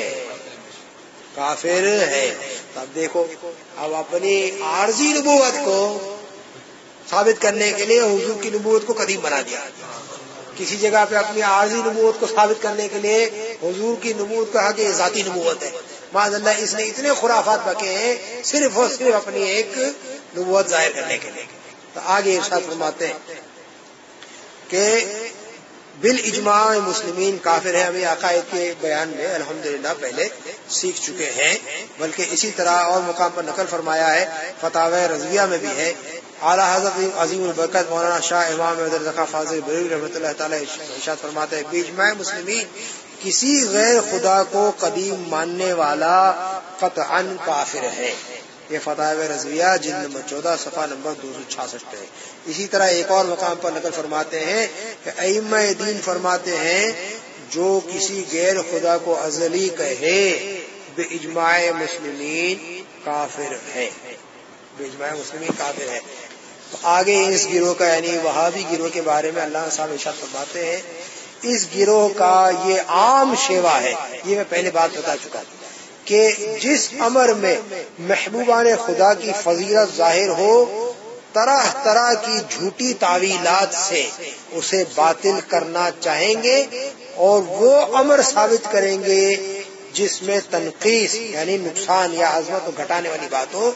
کافر ہے. اب دیکھو، اب اپنی عارضی نبوت کو ثابت کرنے کے لیے حضور کی نبوت کو قدیم بنا دیا. کسی جگہ پہ اپنی عارضی نبوت کو ثابت کرنے کے لیے حضور کی نبوت کہا کہ یہ ذاتی نبوت ہے. معاذ اللہ، اس نے اتنے خرافات بکے ہیں صرف اور صرف اپنی ایک نبوت ظاہر کرنے کے لیے. تو آگے ارشاد فرماتے ہیں کہ بالاجماع مسلمین کافر ہے. ہم یہ عقائد کے بیان میں الحمدللہ پہلے سیکھ چکے ہیں، بلکہ اسی طرح اور مقام پر نقل فرمایا ہے، فتاوی رضویہ میں بھی ہے. اعلیٰ حضرت عظیم البرکت مولانا شاہ امام احمد رضا فاضل بریلوی رحمۃ اللہ تعالی ارشاد فرماتے ہیں باجماع مسلمین کسی غیر خدا کو قدیم ماننے والا قطعاً کافر ہے. یہ فتاوی رضویہ جلد نمبر 14 صفحہ نمبر 266 پہ. اسی طرح ایک اور مقام پر نقل فرماتے ہیں کہ ائمہ دین فرماتے ہیں جو کسی غیر خدا کو ازلی کہے باجماع مسلمین کافر ہے، باجماع مسلمین کافر ہے. تو آگے اس گروہ کا یعنی وہابی گروہ کے بارے میں اللہ صاحب ارشاد فرماتے ہیں اس گروہ کا یہ عام شیوا ہے. یہ میں پہلے بات بتا چکا تھا کہ جس امر میں محبوبان خدا کی فضیلت ظاہر ہو، طرح طرح کی جھوٹی تعویلات سے اسے باطل کرنا چاہیں گے اور وہ امر ثابت کریں گے جس میں تنقیص یعنی نقصان یا عظمت کو گھٹانے والی بات ہو.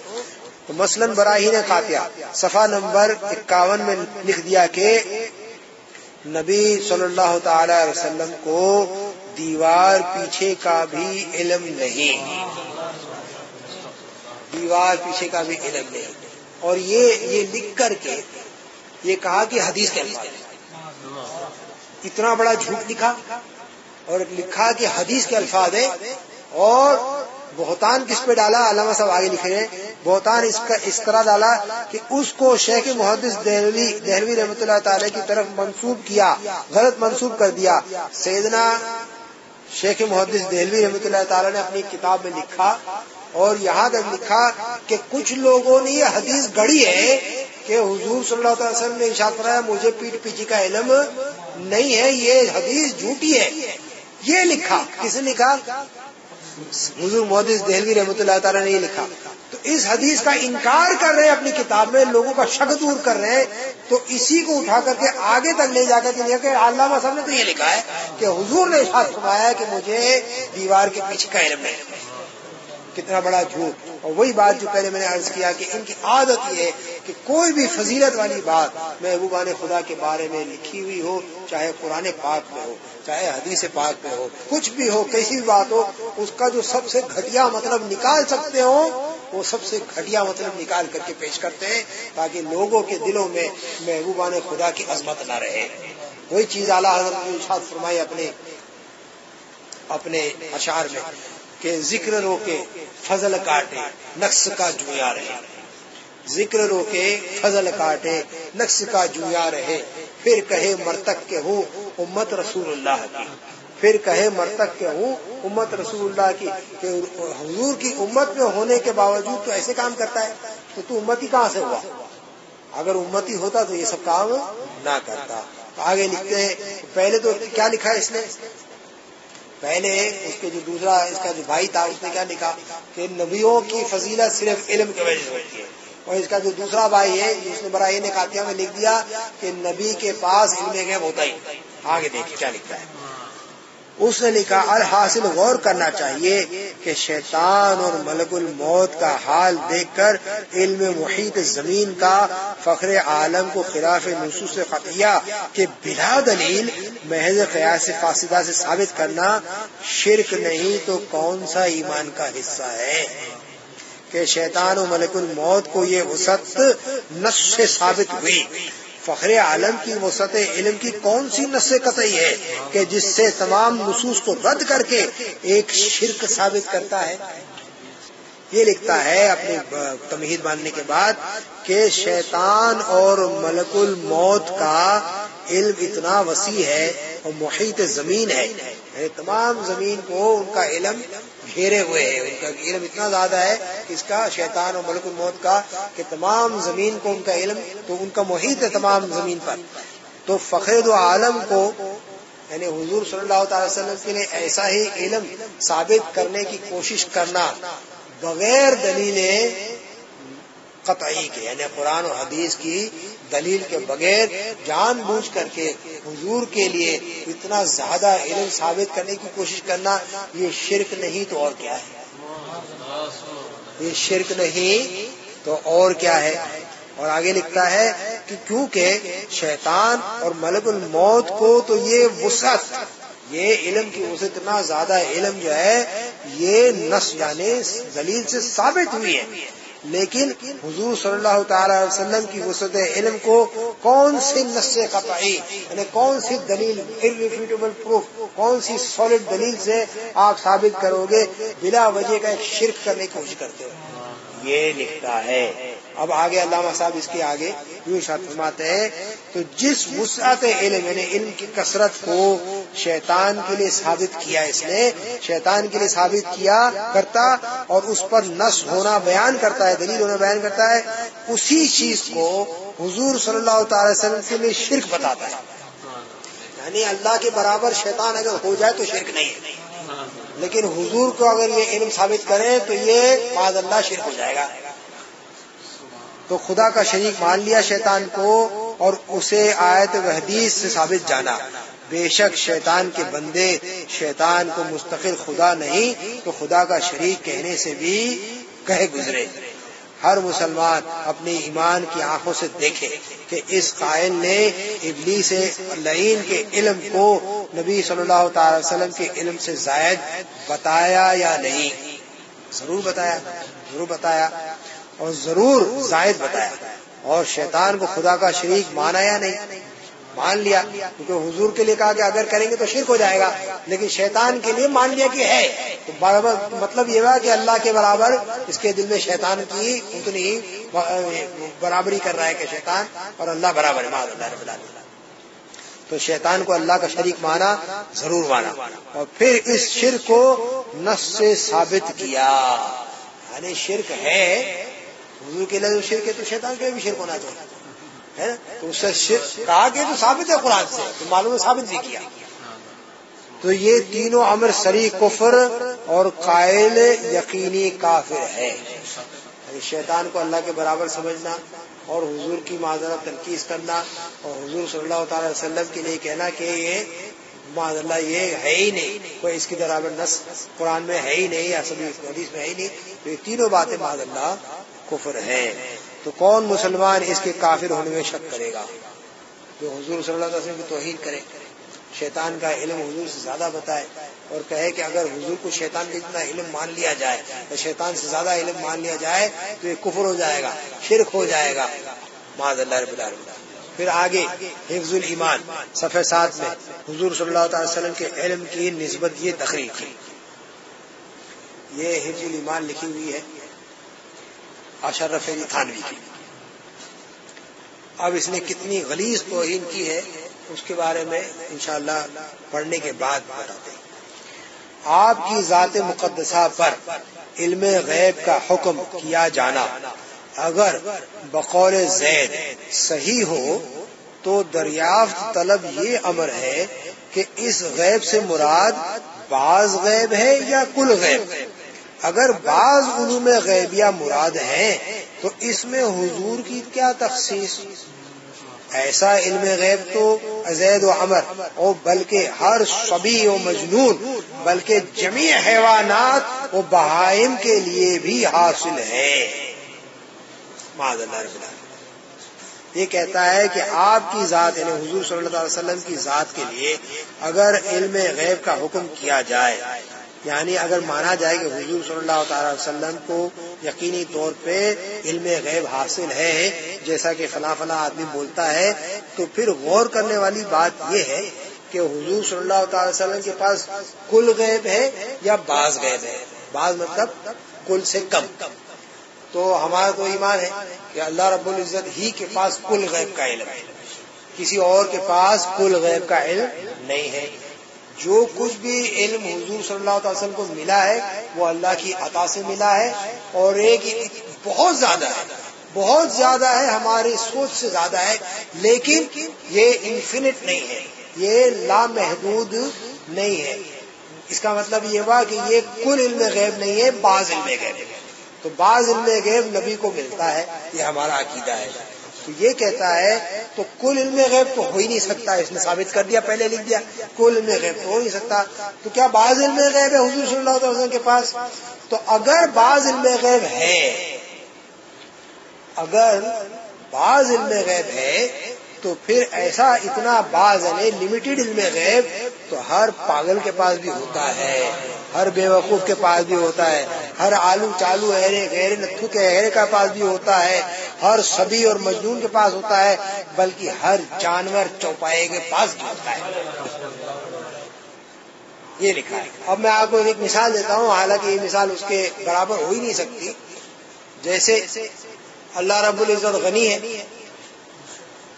تو مثلاً براہین قاطعہ صفحہ نمبر 51 میں لکھ دیا کہ نبی صلی اللہ تعالی علیہ وسلم کو دیوار پیچھے کا بھی علم نہیں، دیوار پیچھے کا بھی علم نہیں. اور یہ لکھ کر کے یہ کہا کہ حدیث کے الفاظ، اتنا بڑا جھوٹ لکھا اور لکھا کہ حدیث کے الفاظ ہیں. اور بہتان کس پہ ڈالا؟ علامہ صاحب آگے لکھ رہے ہیں بہتان اس طرح ڈالا کہ اس کو شیخ محدث دہلوی رحمۃ اللہ تعالی کی طرف منسوب کیا، غلط منسوب کر دیا. سیدنا شیخ محدث دہلوی رحمۃ اللہ تعالی نے اپنی کتاب میں لکھا اور یہاں تک لکھا کہ کچھ لوگوں نے یہ حدیث گڑھی ہے کہ حضور صلی اللہ علیہ وسلم نے ارشاد فرمایا مجھے پیٹ پیچھے کا علم نہیں ہے، یہ حدیث جھوٹی ہے، یہ لکھا کس نے لکھا؟ حضور محدث دہلوی رحمۃ اللہ تعالیٰ نے یہ لکھا. تو اس حدیث کا انکار کر رہے ہیں اپنی کتاب میں، لوگوں کا شک دور کر رہے ہیں. تو اسی کو اٹھا کر کے آگے تک لے جا کر کے کہ علامہ صاحب نے تو یہ لکھا ہے کہ حضور نے ارشاد فرمایا کہ مجھے دیوار کے پیچھے کا علم نہیں. کتنا بڑا جھوٹ. اور وہی بات جو پہلے میں نے عرض کیا کہ ان کی عادت یہ ہے کہ کوئی بھی فضیلت والی بات محبوبان خدا کے بارے میں لکھی ہوئی ہو، چاہے قرآن پاک میں ہو، چاہے حدیث پاک میں ہو، کچھ بھی ہو، کیسی بھی بات ہو، اس کا جو سب سے گھٹیا مطلب نکال سکتے ہو وہ سب سے گھٹیا مطلب نکال کر کے پیش کرتے ہیں تاکہ لوگوں کے دلوں میں محبوبان خدا کی عظمت نہ رہے. وہی چیز اعلیٰ حضرت نے ارشاد فرمائی اپنے اشعار میں کہ ذکر رو کے فضل کاٹے نقص کا جویا رہے. ذکر رو کے فضل کاٹے نقص کا جویا رہے، پھر کہے مرتک کے ہوں امت رسول اللہ کی. پھر کہے مرتک کے ہوں امت رسول اللہ کی، کہ حضور کی امت میں ہونے کے باوجود تو ایسے کام کرتا ہے تو امتی کہاں سے ہوا؟ اگر امتی ہوتا تو یہ سب کام نہ کرتا. آگے لکھتے ہیں، پہلے تو کیا لکھا ہے اس نے؟ پہلے اس کے جو دوسرا اس کا جو بھائی تھا اس نے کیا لکھا کہ نبیوں کی فضیلت صرف علم کی وجہ سے ہوتی ہے. اور اس کا جو دوسرا بھائی ہے اس نے برائے نکاتیہ میں لکھ دیا کہ نبی کے پاس علم غیب ہوتا ہی. آگے دیکھیں کیا لکھتا ہے. اس نے لکھا الحاصل غور کرنا چاہیے کہ شیطان اور ملک الموت کا حال دیکھ کر علم محیط زمین کا فخر عالم کو خلاف نصوص قطعیہ کے بلا دلیل محض قیاس فاسدہ سے ثابت کرنا شرک نہیں تو کون سا ایمان کا حصہ ہے؟ کہ شیطان و ملک الموت کو یہ وسعت نص سے ثابت ہوئی. فخر عالم کی وسعت علم کی کون سی نص قطعی ہے کہ جس سے تمام نصوص کو رد کر کے ایک شرک ثابت کرتا ہے؟ یہ لکھتا ہے اپنی تمہید باندھنے کے بعد کہ شیطان اور ملک الموت کا علم اتنا وسیع ہے اور محیط زمین ہے، یعنی تمام زمین کو ان کا علم گھیرے ہوئے ہے. ان کا علم اتنا زیادہ ہے اس کا شیطان اور ملک الموت کا کہ تمام زمین کو ان کا علم، تو ان کا محیط ہے تمام زمین پر. تو فخر دو عالم کو یعنی حضور صلی اللہ تعالی وسلم کے لیے ایسا ہی علم ثابت کرنے کی کوشش کرنا بغیر دلیل قطعی کے، یعنی قرآن و حدیث کی دلیل کے بغیر جان بوجھ کر کے حضور کے لیے اتنا زیادہ علم ثابت کرنے کی کوشش کرنا، یہ شرک نہیں تو اور کیا ہے؟ یہ شرک نہیں تو اور کیا ہے؟ اور آگے لکھتا ہے کہ کیونکہ شیطان اور ملک الموت کو تو یہ وسعت، یہ علم کی وسعت، اتنا زیادہ علم جو ہے یہ نص یعنی دلیل سے ثابت ہوئی ہے. لیکن حضور صلی اللہ تعالی علیہ وسلم کی وسعت علم کو کون سی نص قطعی یعنی کون سی دلیل irrefutable proof، کون سی سالڈ دلیل سے آپ ثابت کرو گے بلا وجہ کا ایک شرک کرنے کی کوشش کرتے ہو؟ یہ لکھتا ہے. اب آگے علامہ صاحب اس کے آگے یوں ارشاد فرماتے ہیں تو جس وسعت علم یعنی علم کی کثرت کو شیطان کے لیے ثابت کیا، اس نے شیطان کے لیے ثابت کیا کرتا اور اس پر نص ہونا بیان کرتا ہے، دلیل ہونا بیان کرتا ہے، اسی چیز کو حضور صلی اللہ تعالی وسلم کے لیے شرک بتاتا ہے. یعنی اللہ کے برابر شیطان اگر ہو جائے تو شرک نہیں ہے، لیکن حضور کو اگر یہ علم ثابت کریں تو یہ معاذ اللہ شرک ہو جائے گا. تو خدا کا شریک مان لیا شیطان کو اور اسے آیت و حدیث سے ثابت جانا. بے شک شیطان کے بندے شیطان کو مستقل خدا نہیں تو خدا کا شریک کہنے سے بھی کہے گزرے. ہر مسلمان اپنے ایمان کی آنکھوں سے دیکھے کہ اس قائل نے ابلیس لعین کے علم کو نبی صلی اللہ تعالی وسلم کے علم سے زائد بتایا یا نہیں. ضرور بتایا، ضرور بتایا اور ضرور زائد بتایا. اور شیطان کو خدا کا شریک مانا یا نہیں؟ مان لیا، کیونکہ حضور کے لیے کہا کہ اگر کریں گے تو شرک ہو جائے گا، لیکن شیطان کے لیے مان لیا کہ ہے. تو مطلب یہ ہوا کہ اللہ کے برابر اس کے دل میں شیطان کی اتنی ہی برابری کر رہا ہے کہ شیطان اور اللہ برابر ہے. معاذ اللہ رب العالمین. تو شیطان کو اللہ کا شریک مانا، ضرور مانا، اور پھر اس شرک کو نص سے ثابت کیا. یعنی شرک ہے، حضور کے لیے شرک ہے تو شیطان کے لیے بھی شرک ہونا چاہیے. ہے نا. تو اس سے کہا کہ تو ثابت ہے قرآن سے، تو معلوم ہے ثابت بھی کیا. تو یہ تینوں امر صریح کفر اور قائل یقینی کافر ہے. یعنی شیطان کو اللہ کے برابر سمجھنا اور حضور کی معذرت تنقید کرنا اور حضور صلی اللہ تعالی وسلم کے لیے کہنا کہ یہ معاذ اللہ یہ ہے ہی نہیں، کوئی اس کی برابر نص قرآن میں ہے ہی نہیں یا سبھی حدیث میں ہے ہی نہیں، تو یہ تینوں باتیں معاذ اللہ کفر ہیں. تو کون مسلمان اس کے کافر ہونے میں شک کرے گا؟ جو حضور صلی اللہ علیہ وسلم کی توہین کرے، شیطان کا علم حضور سے زیادہ بتائے اور کہے کہ اگر حضور کو شیطان کا اتنا علم مان لیا جائے یا شیطان سے زیادہ علم مان لیا جائے تو یہ کفر ہو جائے گا، شرک ہو جائے گا معاذ اللہ رب العالمین. پھر آگے حفظ الایمان صفحہ 7 میں حضور صلی اللہ تعالی وسلم کے علم کی نسبت یہ تقریر کی. یہ حفظ الایمان لکھی ہوئی ہے اشرف علی تھانوی کی. اب اس نے کتنی غلیظ توہین کی ہے اس کے بارے میں انشاءاللہ پڑھنے کے بعد بتاتے ہیں. آپ کی ذات مقدسہ پر علم غیب کا حکم کیا جانا اگر بقول زید صحیح ہو تو دریافت طلب یہ امر ہے کہ اس غیب سے مراد بعض غیب ہے یا کل غیب. اگر بعض علوم غیبیہ مراد ہیں تو اس میں حضور کی کیا تخصیص؟ ایسا علم غیب تو زید و عمر اور بلکہ ہر صبی و مجنون بلکہ جمیع حیوانات و بہائم کے لیے بھی حاصل ہے. معاذ اللہ رب العالمین. یہ کہتا ہے کہ آپ کی ذات یعنی حضور صلی اللہ علیہ وسلم کی ذات کے لیے اگر علم غیب کا حکم کیا جائے، یعنی اگر مانا جائے کہ حضور صلی اللہ تعالی وسلم کو یقینی طور پہ علم غیب حاصل ہے جیسا کہ فلاں فلاں آدمی بولتا ہے، تو پھر غور کرنے والی بات یہ ہے کہ حضور صلی اللہ تعالی وسلم کے پاس کل غیب ہے یا بعض غیب ہے. بعض مطلب کل سے کم. تو ہمارا تو ایمان ہے کہ اللہ رب العزت ہی کے پاس کل غیب کا علم ہے، کسی اور کے پاس کل غیب کا علم نہیں ہے. جو کچھ بھی علم حضور صلی اللہ علیہ وسلم کو ملا ہے وہ اللہ کی عطا سے ملا ہے، اور ایک بہت زیادہ ہے ہماری سوچ سے زیادہ ہے، لیکن یہ انفینٹ نہیں ہے، یہ لامحدود نہیں ہے. اس کا مطلب یہ ہوا کہ یہ کل علم غیب نہیں ہے، بعض علم غیب ہے. تو بعض علم غیب نبی کو ملتا ہے، یہ ہمارا عقیدہ ہے. تو یہ کہتا ہے تو کل علم غیب تو ہو ہی نہیں سکتا، اس نے ثابت کر دیا، پہلے لکھ دیا کل علم غیب تو ہو نہیں سکتا. تو کیا بعض علم غیب ہے حضور صلی اللہ علیہ وسلم کے پاس؟ تو اگر بعض علم غیب ہے تو پھر ایسا اتنا بعض یعنی لمیٹڈ علم غیب تو ہر پاگل کے پاس بھی ہوتا ہے، ہر بے وقوف کے پاس بھی ہوتا ہے، ہر آلو چالو غیر نتھو کے ہیرے کا پاس بھی ہوتا ہے، ہر صبی اور مجنون کے پاس ہوتا ہے، بلکہ ہر جانور چوپائے کے پاس بھی ہوتا ہے. یہ لکھا ہے. اب میں آپ کو ایک مثال دیتا ہوں، حالانکہ یہ مثال اس کے برابر ہو ہی نہیں سکتی. جیسے اللہ رب العزت غنی ہے،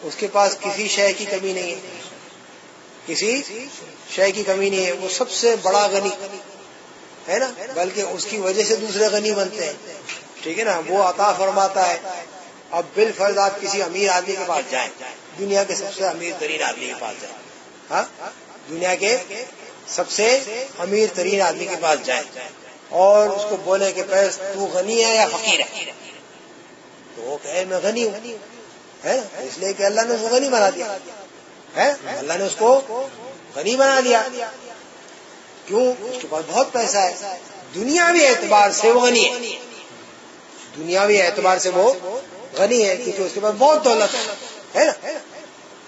اس کے پاس کسی شے کی کمی نہیں ہے، کسی شے کی کمی نہیں ہے، وہ سب سے بڑا غنی ہے نا، بلکہ اس کی وجہ سے دوسرے غنی بنتے ہیں. ٹھیک ہے نا، وہ عطا فرماتا ہے. اب بالفرض آپ کسی امیر آدمی کے پاس جائیں، دنیا کے سب سے امیر ترین آدمی کے پاس جائیں، ہاں دنیا کے سب سے امیر ترین آدمی کے پاس جائیں اور اس کو بولے کہ پیس تو غنی ہے یا فقیر ہے، تو وہ کہے میں غنی ہوں، ہے نا، اس لیے کہ اللہ نے اس کو غنی بنا دیا ہے، اللہ نے اس کو غنی بنا دیا. کیوں؟ اس کے پاس بہت پیسہ ہے، دنیاوی اعتبار سے وہ غنی ہے، دنیاوی اعتبار سے وہ غنی ہے کیونکہ اس کے پاس بہت دولت ہے نا،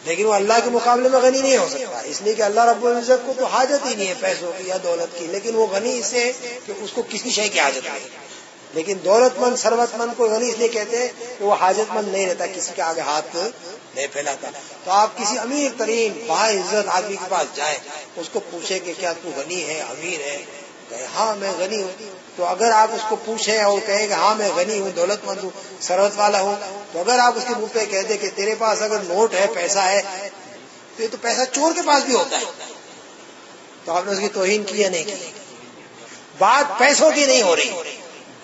لیکن وہ اللہ کے مقابلے میں غنی نہیں ہو سکتا، اس لیے کہ اللہ رب العزت کو تو حاجت ہی نہیں ہے پیسوں کی یا دولت کی، لیکن وہ غنی اس سے کہ اس کو کسی شے کی حاجت نہیں. لیکن دولت مند ثروت مند کو غنی اس لیے کہتے ہیں کہ وہ حاجت مند نہیں رہتا، کسی کے آگے ہاتھ نہیں پھیلاتا. تو آپ کسی امیر ترین با عزت آدمی کے پاس جائیں، اس کو پوچھیں کہ کیا تو غنی ہے، امیر ہے، کہے ہاں میں غنی ہوں. تو اگر آپ اس کو پوچھیں اور کہیں کہ ہاں میں غنی ہوں، دولت مند ہوں، ثروت والا ہوں، تو اگر آپ اس کے منہ پہ کہہ دیں کہ تیرے پاس اگر نوٹ ہے، پیسہ ہے، تو یہ تو پیسہ چور کے پاس بھی ہوتا ہے، تو آپ نے اس کی توہین کی یا نہیں کی؟ بات پیسوں کی نہیں ہو رہی،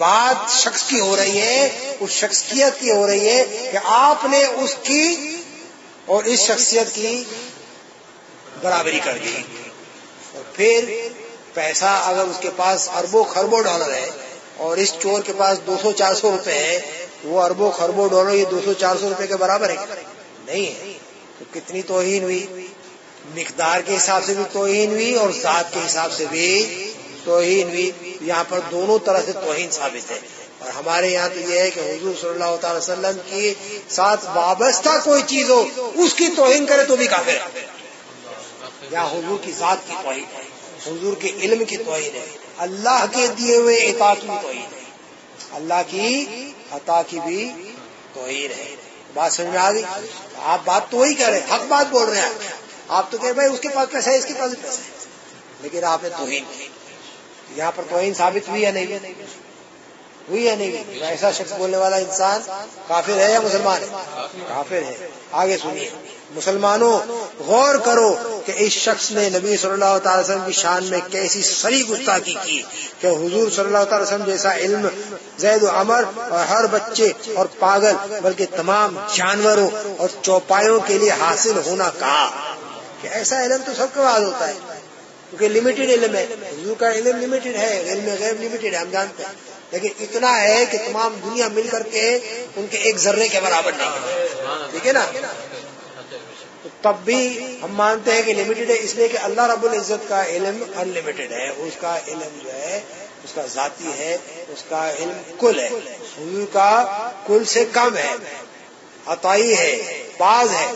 بات شخص کی ہو رہی ہے، اس شخصیت کی ہو رہی ہے کہ آپ نے اس کی اور اس شخصیت کی برابری کر دی. اور پھر پیسہ اگر اس کے پاس اربوں خربوں ڈالر ہے اور اس چور کے پاس 200-400 روپے ہے، وہ اربوں خربوں ڈالر یہ 200-400 روپے کے برابر ہے؟ نہیں ہے. تو کتنی توہین ہوئی، مقدار کے حساب سے بھی توہین ہوئی اور ذات کے حساب سے بھی توہین ہوئی. یہاں پر دونوں طرح سے توہین ثابت ہے. اور ہمارے یہاں تو یہ ہے کہ حضور صلی اللہ تعالی وسلم کی ساتھ وابستہ کوئی چیز ہو اس کی توہین کرے تو بھی کافر ہے. یا حضور کی ذات کی توہین ہے، حضور کے علم کی توہین ہے، اللہ کے دیے ہوئے عطا کی توہین ہے، اللہ کی عطا کی بھی توہین ہے. بات سمجھ میں آ گئی؟ آپ بات تو وہی کہہ رہے ہیں، حق بات بول رہے ہیں. آپ تو کہہ رہے بھائی اس کے پاس پیسہ ہے، اس کے پاس بھی پیسہ ہے، لیکن آپ نے توہین کی. یہاں پر توہین ثابت ہوئی یا نہیں ہوئی یا نہیں؟ ایسا شخص بولنے والا انسان کافر ہے یا مسلمان ہے؟ کافر ہے. آگے سنیے، مسلمانوں غور کرو کہ اس شخص نے نبی صلی اللہ تعالی وسلم کی شان میں کیسی صریح گستاخی کی کہ حضور صلی اللہ تعالی وسلم جیسا علم زید و عمر اور ہر بچے اور پاگل بلکہ تمام جانوروں اور چوپایوں کے لیے حاصل ہونا کہا. کہ ایسا علم تو سب کے پاس ہوتا ہے کیونکہ لمیٹڈ علم ہے. حضور کا علم لمیٹڈ ہے، علم غیب لمیٹڈ ہے، ہم جانتے ہیں، لیکن اتنا ہے کہ تمام دنیا مل کر کے ان کے ایک ذرے کے برابر نہیں ہے. ٹھیک ہے نا؟ تو تب بھی ہم مانتے ہیں کہ لمیٹڈ ہے، اس لیے کہ اللہ رب العزت کا علم ان لمیٹڈ ہے. اس کا علم جو ہے اس کا ذاتی ہے، اس کا علم کل ہے. حضور کا کل سے کم ہے، عطائی ہے، بعض ہے،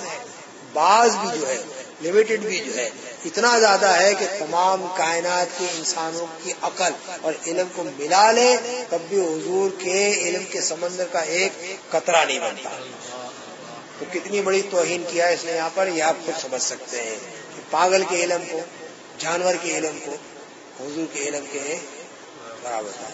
بعض بھی جو ہے لمیٹڈ بھی جو ہے اتنا زیادہ ہے کہ تمام کائنات کے انسانوں کی عقل اور علم کو ملا لے تب بھی حضور کے علم کے سمندر کا ایک قطرہ نہیں بنتا. تو کتنی بڑی توہین کیا ہے اس نے یہاں پر، یہ آپ خود سمجھ سکتے ہیں کہ پاگل کے علم کو، جانور کے علم کو حضور کے علم کے برابر ہے.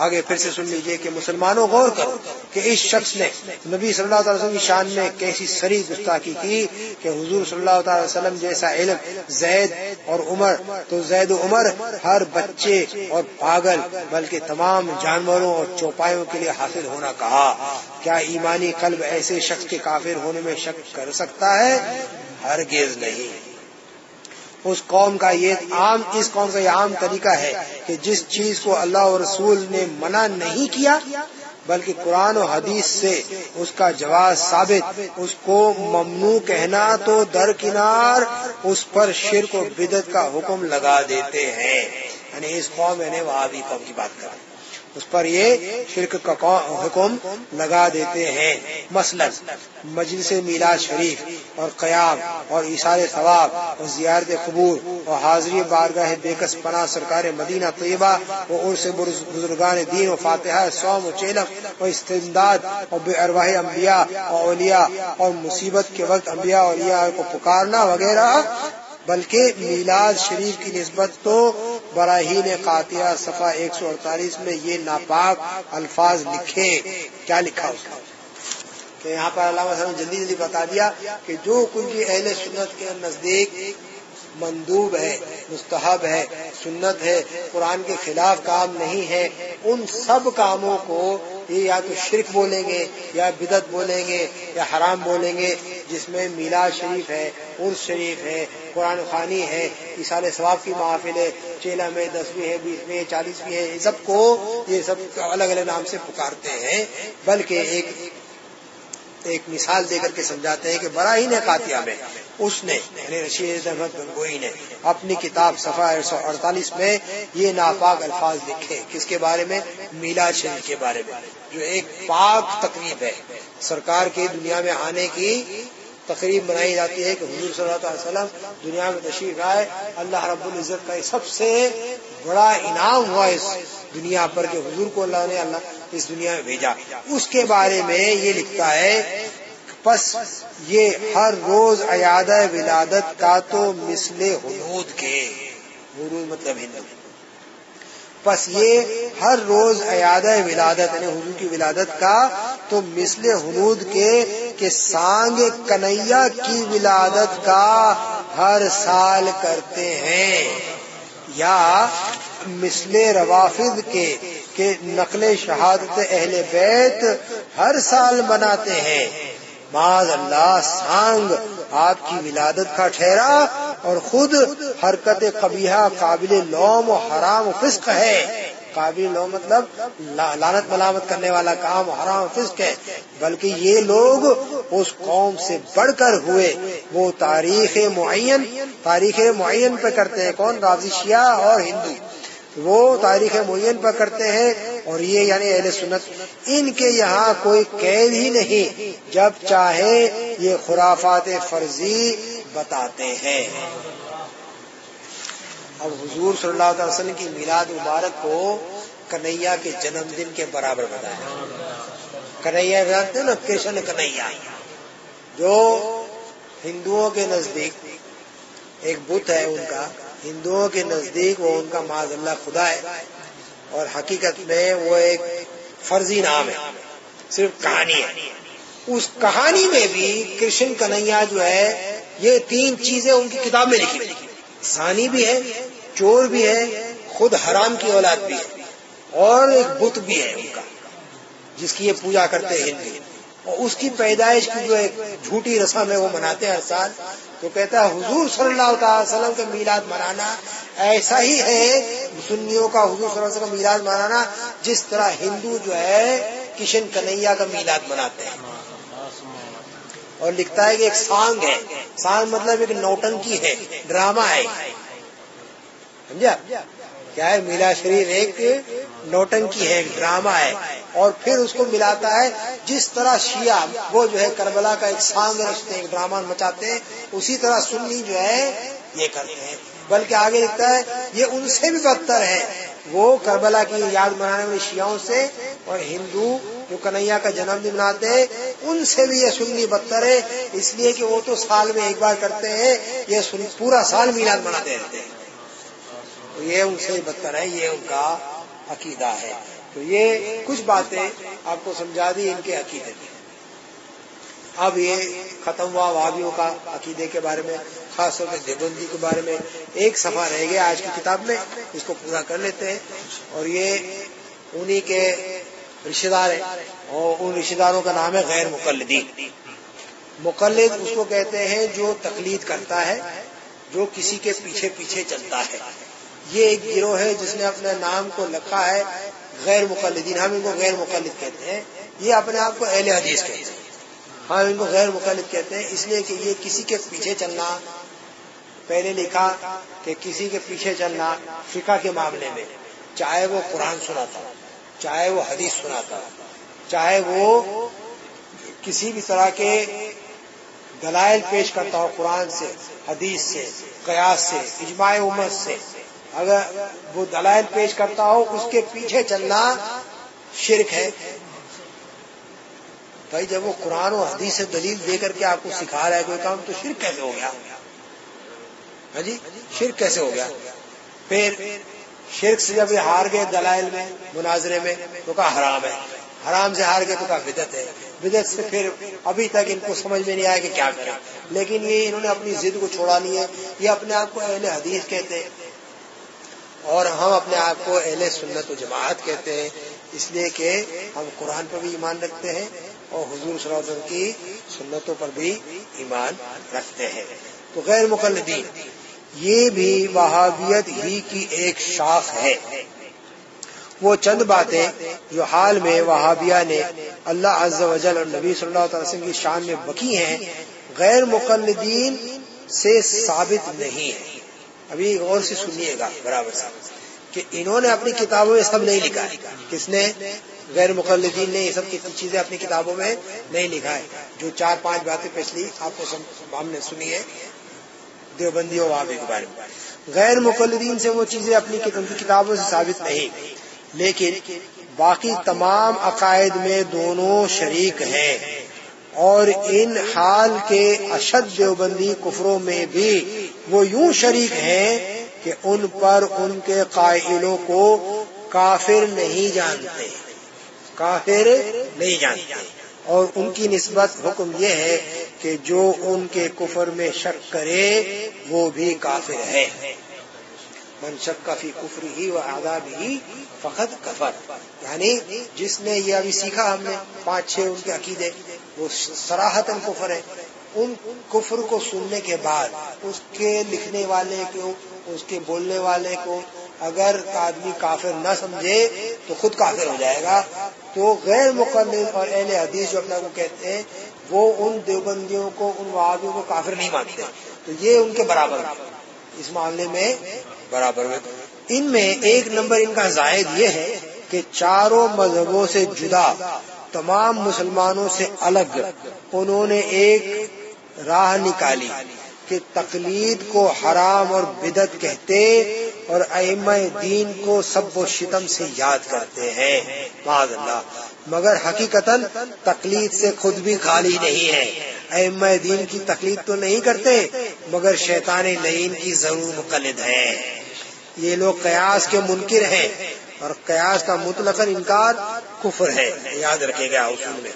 آگے پھر سے سن لیجئے کہ مسلمانوں غور کرو کہ اس شخص نے نبی صلی اللہ تعالی وسلم کی شان میں کیسی صریح گستاخی کی کہ حضور صلی اللہ تعالی وسلم جیسا علم زید اور عمر، تو زید و عمر ہر بچے اور پاگل بلکہ تمام جانوروں اور چوپایوں کے لیے حاصل ہونا کہا. کیا ایمانی قلب ایسے شخص کے کافر ہونے میں شک کر سکتا ہے؟ ہرگز نہیں. اس قوم کا یہ عام طریقہ ہے کہ جس چیز کو اللہ اور رسول نے منع نہیں کیا بلکہ قرآن و حدیث سے اس کا جواز ثابت، اس کو ممنوع کہنا تو درکنار اس پر شرک و بدعت کا حکم لگا دیتے ہیں. یعنی اس قوم یعنی وہابی قوم کی بات کریں، اس پر یہ شرک کا حکم لگا دیتے ہیں. مثلا مجلس میلاد شریف اور قیام اور ایثار ثواب اور زیارت قبور اور حاضری بارگاہ بےکس پناہ سرکار مدینہ طیبہ اور عرس بزرگان دین و فاتحہ صوم و چیلم اور استمداد اور بے ارواح انبیاء اور اولیاء اور مصیبت کے وقت انبیاء اور اولیاء کو پکارنا وغیرہ. بلکہ میلاد شریف کی نسبت تو براہین قاطعہ صفحہ 148 میں یہ ناپاک الفاظ لکھے. کیا لکھا اس کا کہ یہاں پر علامہ صاحب نے جلدی جلدی بتا دیا کہ جو کچھ بھی اہل سنت کے نزدیک مندوب ہے، مستحب ہے، سنت ہے، قرآن کے خلاف کام نہیں ہے، ان سب کاموں کو یہ یا تو شرک بولیں گے یا بدعت بولیں گے یا حرام بولیں گے. جس میں میلاد شریف ہے، عرس شریف ہے، قرآن خوانی ہے، ایثار ثواب کی محافل ہے، چیلہ میں 10ویں ہے، 20ویں ہے، 40ویں ہے، سب کو یہ سب الگ الگ نام سے پکارتے ہیں. بلکہ ایک مثال دے کر کے سمجھاتے ہیں کہ براہین قاطعہ میں اس نے یعنی رشید احمد گنگوئی نے اپنی کتاب صفحہ 148 میں یہ ناپاک الفاظ لکھے. کس کے بارے میں؟ میلاد شریف کے بارے میں، جو ایک پاک تقریب ہے. سرکار کے دنیا میں آنے کی تقریب منائی جاتی ہے کہ حضور صلی اللہ علیہ وسلم دنیا میں تشریف آئے. اللہ رب العزت کا سب سے بڑا انعام ہوا اس دنیا پر کہ حضور کو اللہ نے اس دنیا میں بھیجا. اس کے بارے میں یہ لکھتا ہے پس یہ ہر روز عیادہ ولادت کا تو مثل حنود کے، حنود مطلب ہندو، پس یہ ہر روز عیادہ ولادت یعنی حضور کی ولادت کا تو مثل حنود کے کہ سانگ کنیا کی ولادت کا ہر سال کرتے ہیں، یا مثل روافض کے کہ نقل شہادت اہل بیت ہر سال مناتے ہیں، معاذ اللہ سانگ آپ کی ولادت کا ٹھہرا اور خود حرکت قبیحہ قابل لوم و حرام و فسق ہے۔ قابل لوم مطلب لعنت ملامت کرنے والا کام حرام و فسق ہے، بلکہ یہ لوگ اس قوم سے بڑھ کر ہوئے، وہ تاریخ معین پہ کرتے ہیں۔ کون؟ رافضی، شیعہ اور ہندو، وہ تاریخ معین پر کرتے ہیں، اور یہ یعنی اہل سنت، ان کے یہاں کوئی قید ہی نہیں، جب چاہے یہ خرافات فرضی بتاتے ہیں۔ اب حضور صلی اللہ علیہ وسلم کی میلاد مبارک کو کنہیا کے جنم دن کے برابر بتایا۔ کنہیا جانتے ہیں نا، کرشن کنہیا، جو ہندوؤں کے نزدیک ایک بت ہے ان کا، ہندوؤں کے نزدیک وہ ان کا معاذ اللہ خدا ہے، اور حقیقت میں وہ ایک فرضی نام ہے، صرف کہانی ہے۔ اس کہانی میں بھی کرشن کنہیا جو ہے، یہ 3 چیزیں ان کی کتاب میں لکھی، زانی بھی ہے، چور بھی ہے، خود حرام کی اولاد بھی ہے، اور ایک بت بھی ہے ان کا جس کی یہ پوجا کرتے ہیں ہندو، اور اس کی پیدائش کی جو ایک جھوٹی رسم ہے وہ مناتے ہیں ہر سال۔ تو کہتا ہے حضور صلی اللہ علیہ وسلم کا میلاد منانا ایسا ہی ہے، سنیوں کا حضور صلی اللہ علیہ وسلم کا میلاد منانا جس طرح ہندو جو ہے کرشن کنہیا کا میلاد مناتے ہیں۔ اور لکھتا ہے کہ ایک سانگ ہے، سانگ مطلب ایک نوٹنکی ہے، ڈرامہ ہے، سمجھا کیا ہے؟ میلاد شریف ایک نوٹنکی ہے، ایک ڈرامہ ہے، اور پھر اس کو ملاتا ہے جس طرح شیعہ وہ جو ہے کربلا کا ایک سانگ رچتے ہیں، ایک ڈرامہ مچاتے ہیں، اسی طرح سنی جو ہے یہ کرتے ہیں۔ بلکہ آگے لکھتا ہے یہ ان سے بھی بدتر ہے، وہ کربلا کی یاد منانے والے شیعوں سے، اور ہندو جو کنہیا کا جنم دن مناتے ہیں ان سے بھی یہ سنی بدتر ہے، اس لیے کہ وہ تو سال میں ایک بار کرتے ہیں، یہ پورا سال میلاد مناتے رہتے ہیں، تو یہ ان سے بدتر ہے، یہ ان کا عقیدہ ہے۔ تو یہ کچھ باتیں آپ کو سمجھا دی ان کے عقیدے کی۔ اب یہ ختم ہوا وہابیوں کا عقیدے کے بارے میں، خاص طور پہ دیوبندی کے بارے میں۔ ایک صفحہ رہ گیا آج کی کتاب میں، اس کو پورا کر لیتے ہیں، اور یہ انہی کے رشتہ دار ہیں، اور ان رشتہ داروں کا نام ہے غیر مقلدین۔ مقلد اس کو کہتے ہیں جو تقلید کرتا ہے، جو کسی کے پیچھے پیچھے چلتا ہے۔ یہ ایک گروہ ہے جس نے اپنے نام کو لکھا ہے غیر مقلدین، ہم ان کو غیر مقلد کہتے ہیں، یہ اپنے آپ کو اہل حدیث کہتے ہیں، ہم ان کو غیر مقلد کہتے ہیں، اس لیے کہ یہ کسی کے پیچھے چلنا، پہلے لکھا کہ کسی کے پیچھے چلنا فقہ کے معاملے میں، چاہے وہ قرآن سناتا، چاہے وہ حدیث سناتا، چاہے وہ کسی بھی طرح کے دلائل پیش کرتا ہو قرآن سے، حدیث سے، قیاس سے، اجماع امت سے، اگر وہ دلائل پیش کرتا ہو اس کے پیچھے چلنا شرک ہے۔ بھائی جب وہ قرآن و حدیث سے دلیل دے کر کے آپ کو سکھا رہا ہے کوئی کام، تو شرک کیسے ہو گیا؟ ہاں جی، شرک کیسے ہو گیا؟ پھر شرک سے جب یہ ہار گئے دلائل میں، مناظرے میں، تو کہا حرام ہے، حرام سے ہار گئے تو کہا بدعت ہے، بدعت سے پھر ابھی تک ان کو سمجھ میں نہیں آیا کہ کیا کریں، لیکن یہ انہوں نے اپنی ضد کو چھوڑا نہیں ہے، یہ اپنے آپ کو اہل حدیث کہتے ہیں، اور ہم اپنے آپ کو اہل سنت و جماعت کہتے ہیں، اس لیے کہ ہم قرآن پر بھی ایمان رکھتے ہیں اور حضور صلی اللہ علیہ وسلم کی سنتوں پر بھی ایمان رکھتے ہیں۔ تو غیر مقلدین یہ بھی وہابیت ہی کی ایک شاخ ہے۔ وہ چند باتیں جو حال میں وہابیہ نے اللہ عز و جل اور نبی صلی اللہ علیہ وسلم کی شان میں بکی ہیں، غیر مقلدین سے ثابت نہیں ہے۔ ابھی غور سے سنیے گا برابر سے کہ انہوں نے اپنی کتابوں میں سب نہیں لکھا ہے۔ کس نے؟ غیر مقلدین نے یہ سب چیزیں اپنی کتابوں میں نہیں لکھا ہے۔ جو 4-5 باتیں پچھلی آپ کو ہم نے سنی ہے دیوبندی و وہابی کے بارے میں، غیر مقلدین سے وہ چیزیں اپنی کتابوں سے ثابت نہیں، لیکن باقی تمام عقائد میں دونوں شریک ہیں، اور ان حال کے اشد دیوبندی کفروں میں بھی وہ یوں شریک ہیں کہ ان پر ان کے قائلوں کو کافر نہیں جانتے، کافر نہیں جانتے، اور ان کی نسبت حکم یہ ہے کہ جو ان کے کفر میں شک کرے وہ بھی کافر ہے۔ من شک فی کفرہ و عذابہ فقد کفر، یعنی جس نے یہ ابھی سیکھا ہم نے 5-6 ان کے عقیدے، وہ صراحتاً کفر ہے. ان کفر کو سننے کے بعد اس کے لکھنے والے کو، اس کے بولنے والے کو اگر آدمی کافر نہ سمجھے تو خود کافر ہو جائے گا. تو غیر مقلد اور اہل حدیث جو اپنا کو کہتے ہیں وہ ان دیوبندیوں کو، ان وہابیوں کو کافر نہیں مانتے، تو یہ ان کے برابر اس معاملے میں برابر ہے. ان میں ایک نمبر ان کا زائد یہ ہے کہ چاروں مذہبوں سے جدا، تمام مسلمانوں سے الگ انہوں نے ایک راہ نکالی کہ تقلید کو حرام اور بدعت کہتے اور ائمہ دین کو سب و شتم سے یاد کرتے ہیں، معاذ اللہ. مگر حقیقتاً تقلید سے خود بھی خالی نہیں ہے. ائمہ دین کی تقلید تو نہیں کرتے مگر شیطان لعین کی ضرور مقلد ہیں. یہ لوگ قیاس کے منکر ہیں اور قیاس کا مطلقاً انکار کفر ہے. یاد رکھے گا اصول میں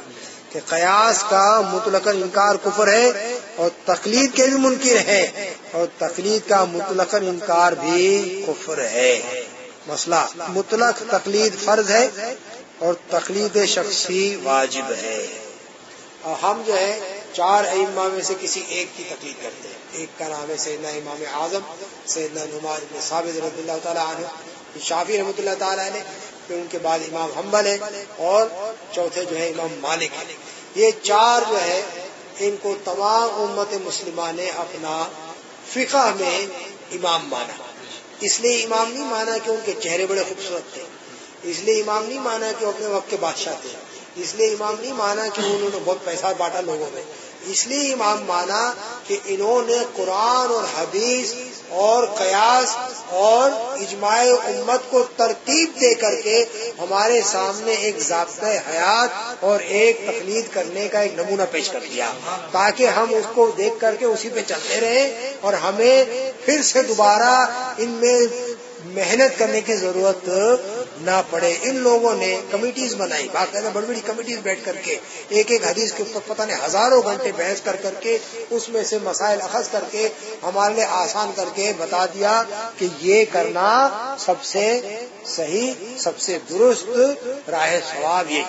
کہ قیاس کا مطلقاً انکار کفر ہے اور تقلید کے بھی منکر ہے، اور تقلید کا مطلقاً انکار بھی کفر ہے. مسئلہ مطلق تقلید فرض ہے اور تقلید شخصی واجب ہے. اور ہم جو ہے 4 ائمہ میں سے کسی ایک کی تقلید کرتے ہیں. ایک کا نام ہے سیدنا امام اعظم سیدنا نعمان بن ثابت رضی اللہ تعالیٰ عنہ، شافعی رحمۃ اللہ تعالیٰ علیہ، پھر ان کے بعد امام حنبل ہے اور چوتھے جو ہے امام مالک ہے. یہ 4 جو ہے ان کو تمام امت مسلمہ نے اپنا فقہ میں امام مانا. اس لیے امام نہیں مانا کہ ان کے چہرے بڑے خوبصورت تھے، اس لیے امام نہیں مانا کہ وہ اپنے وقت کے بادشاہ تھے، اس لیے امام نہیں مانا کہ انہوں نے بہت پیسہ بانٹا لوگوں میں، اس لیے امام مانا کہ انہوں نے قرآن اور حدیث اور قیاس اور اجماع امت کو ترتیب دے کر کے ہمارے سامنے ایک ضابطۂ حیات اور ایک تقلید کرنے کا ایک نمونہ پیش کر دیا، تاکہ ہم اس کو دیکھ کر کے اسی پہ چلتے رہیں اور ہمیں پھر سے دوبارہ ان میں محنت کرنے کی ضرورت نہ پڑے. ان لوگوں نے کمیٹیز بنائی، باقاعدہ بڑی بڑی کمیٹیز بیٹھ کر کے ایک ایک حدیث کے اوپر پتہ نہیں ہزاروں گھنٹے بحث کر کر کے اس میں سے مسائل اخذ کر کے ہمارے لیے آسان کر کے بتا دیا کہ یہ کرنا سب سے صحیح، سب سے درست راہ ثواب یہ.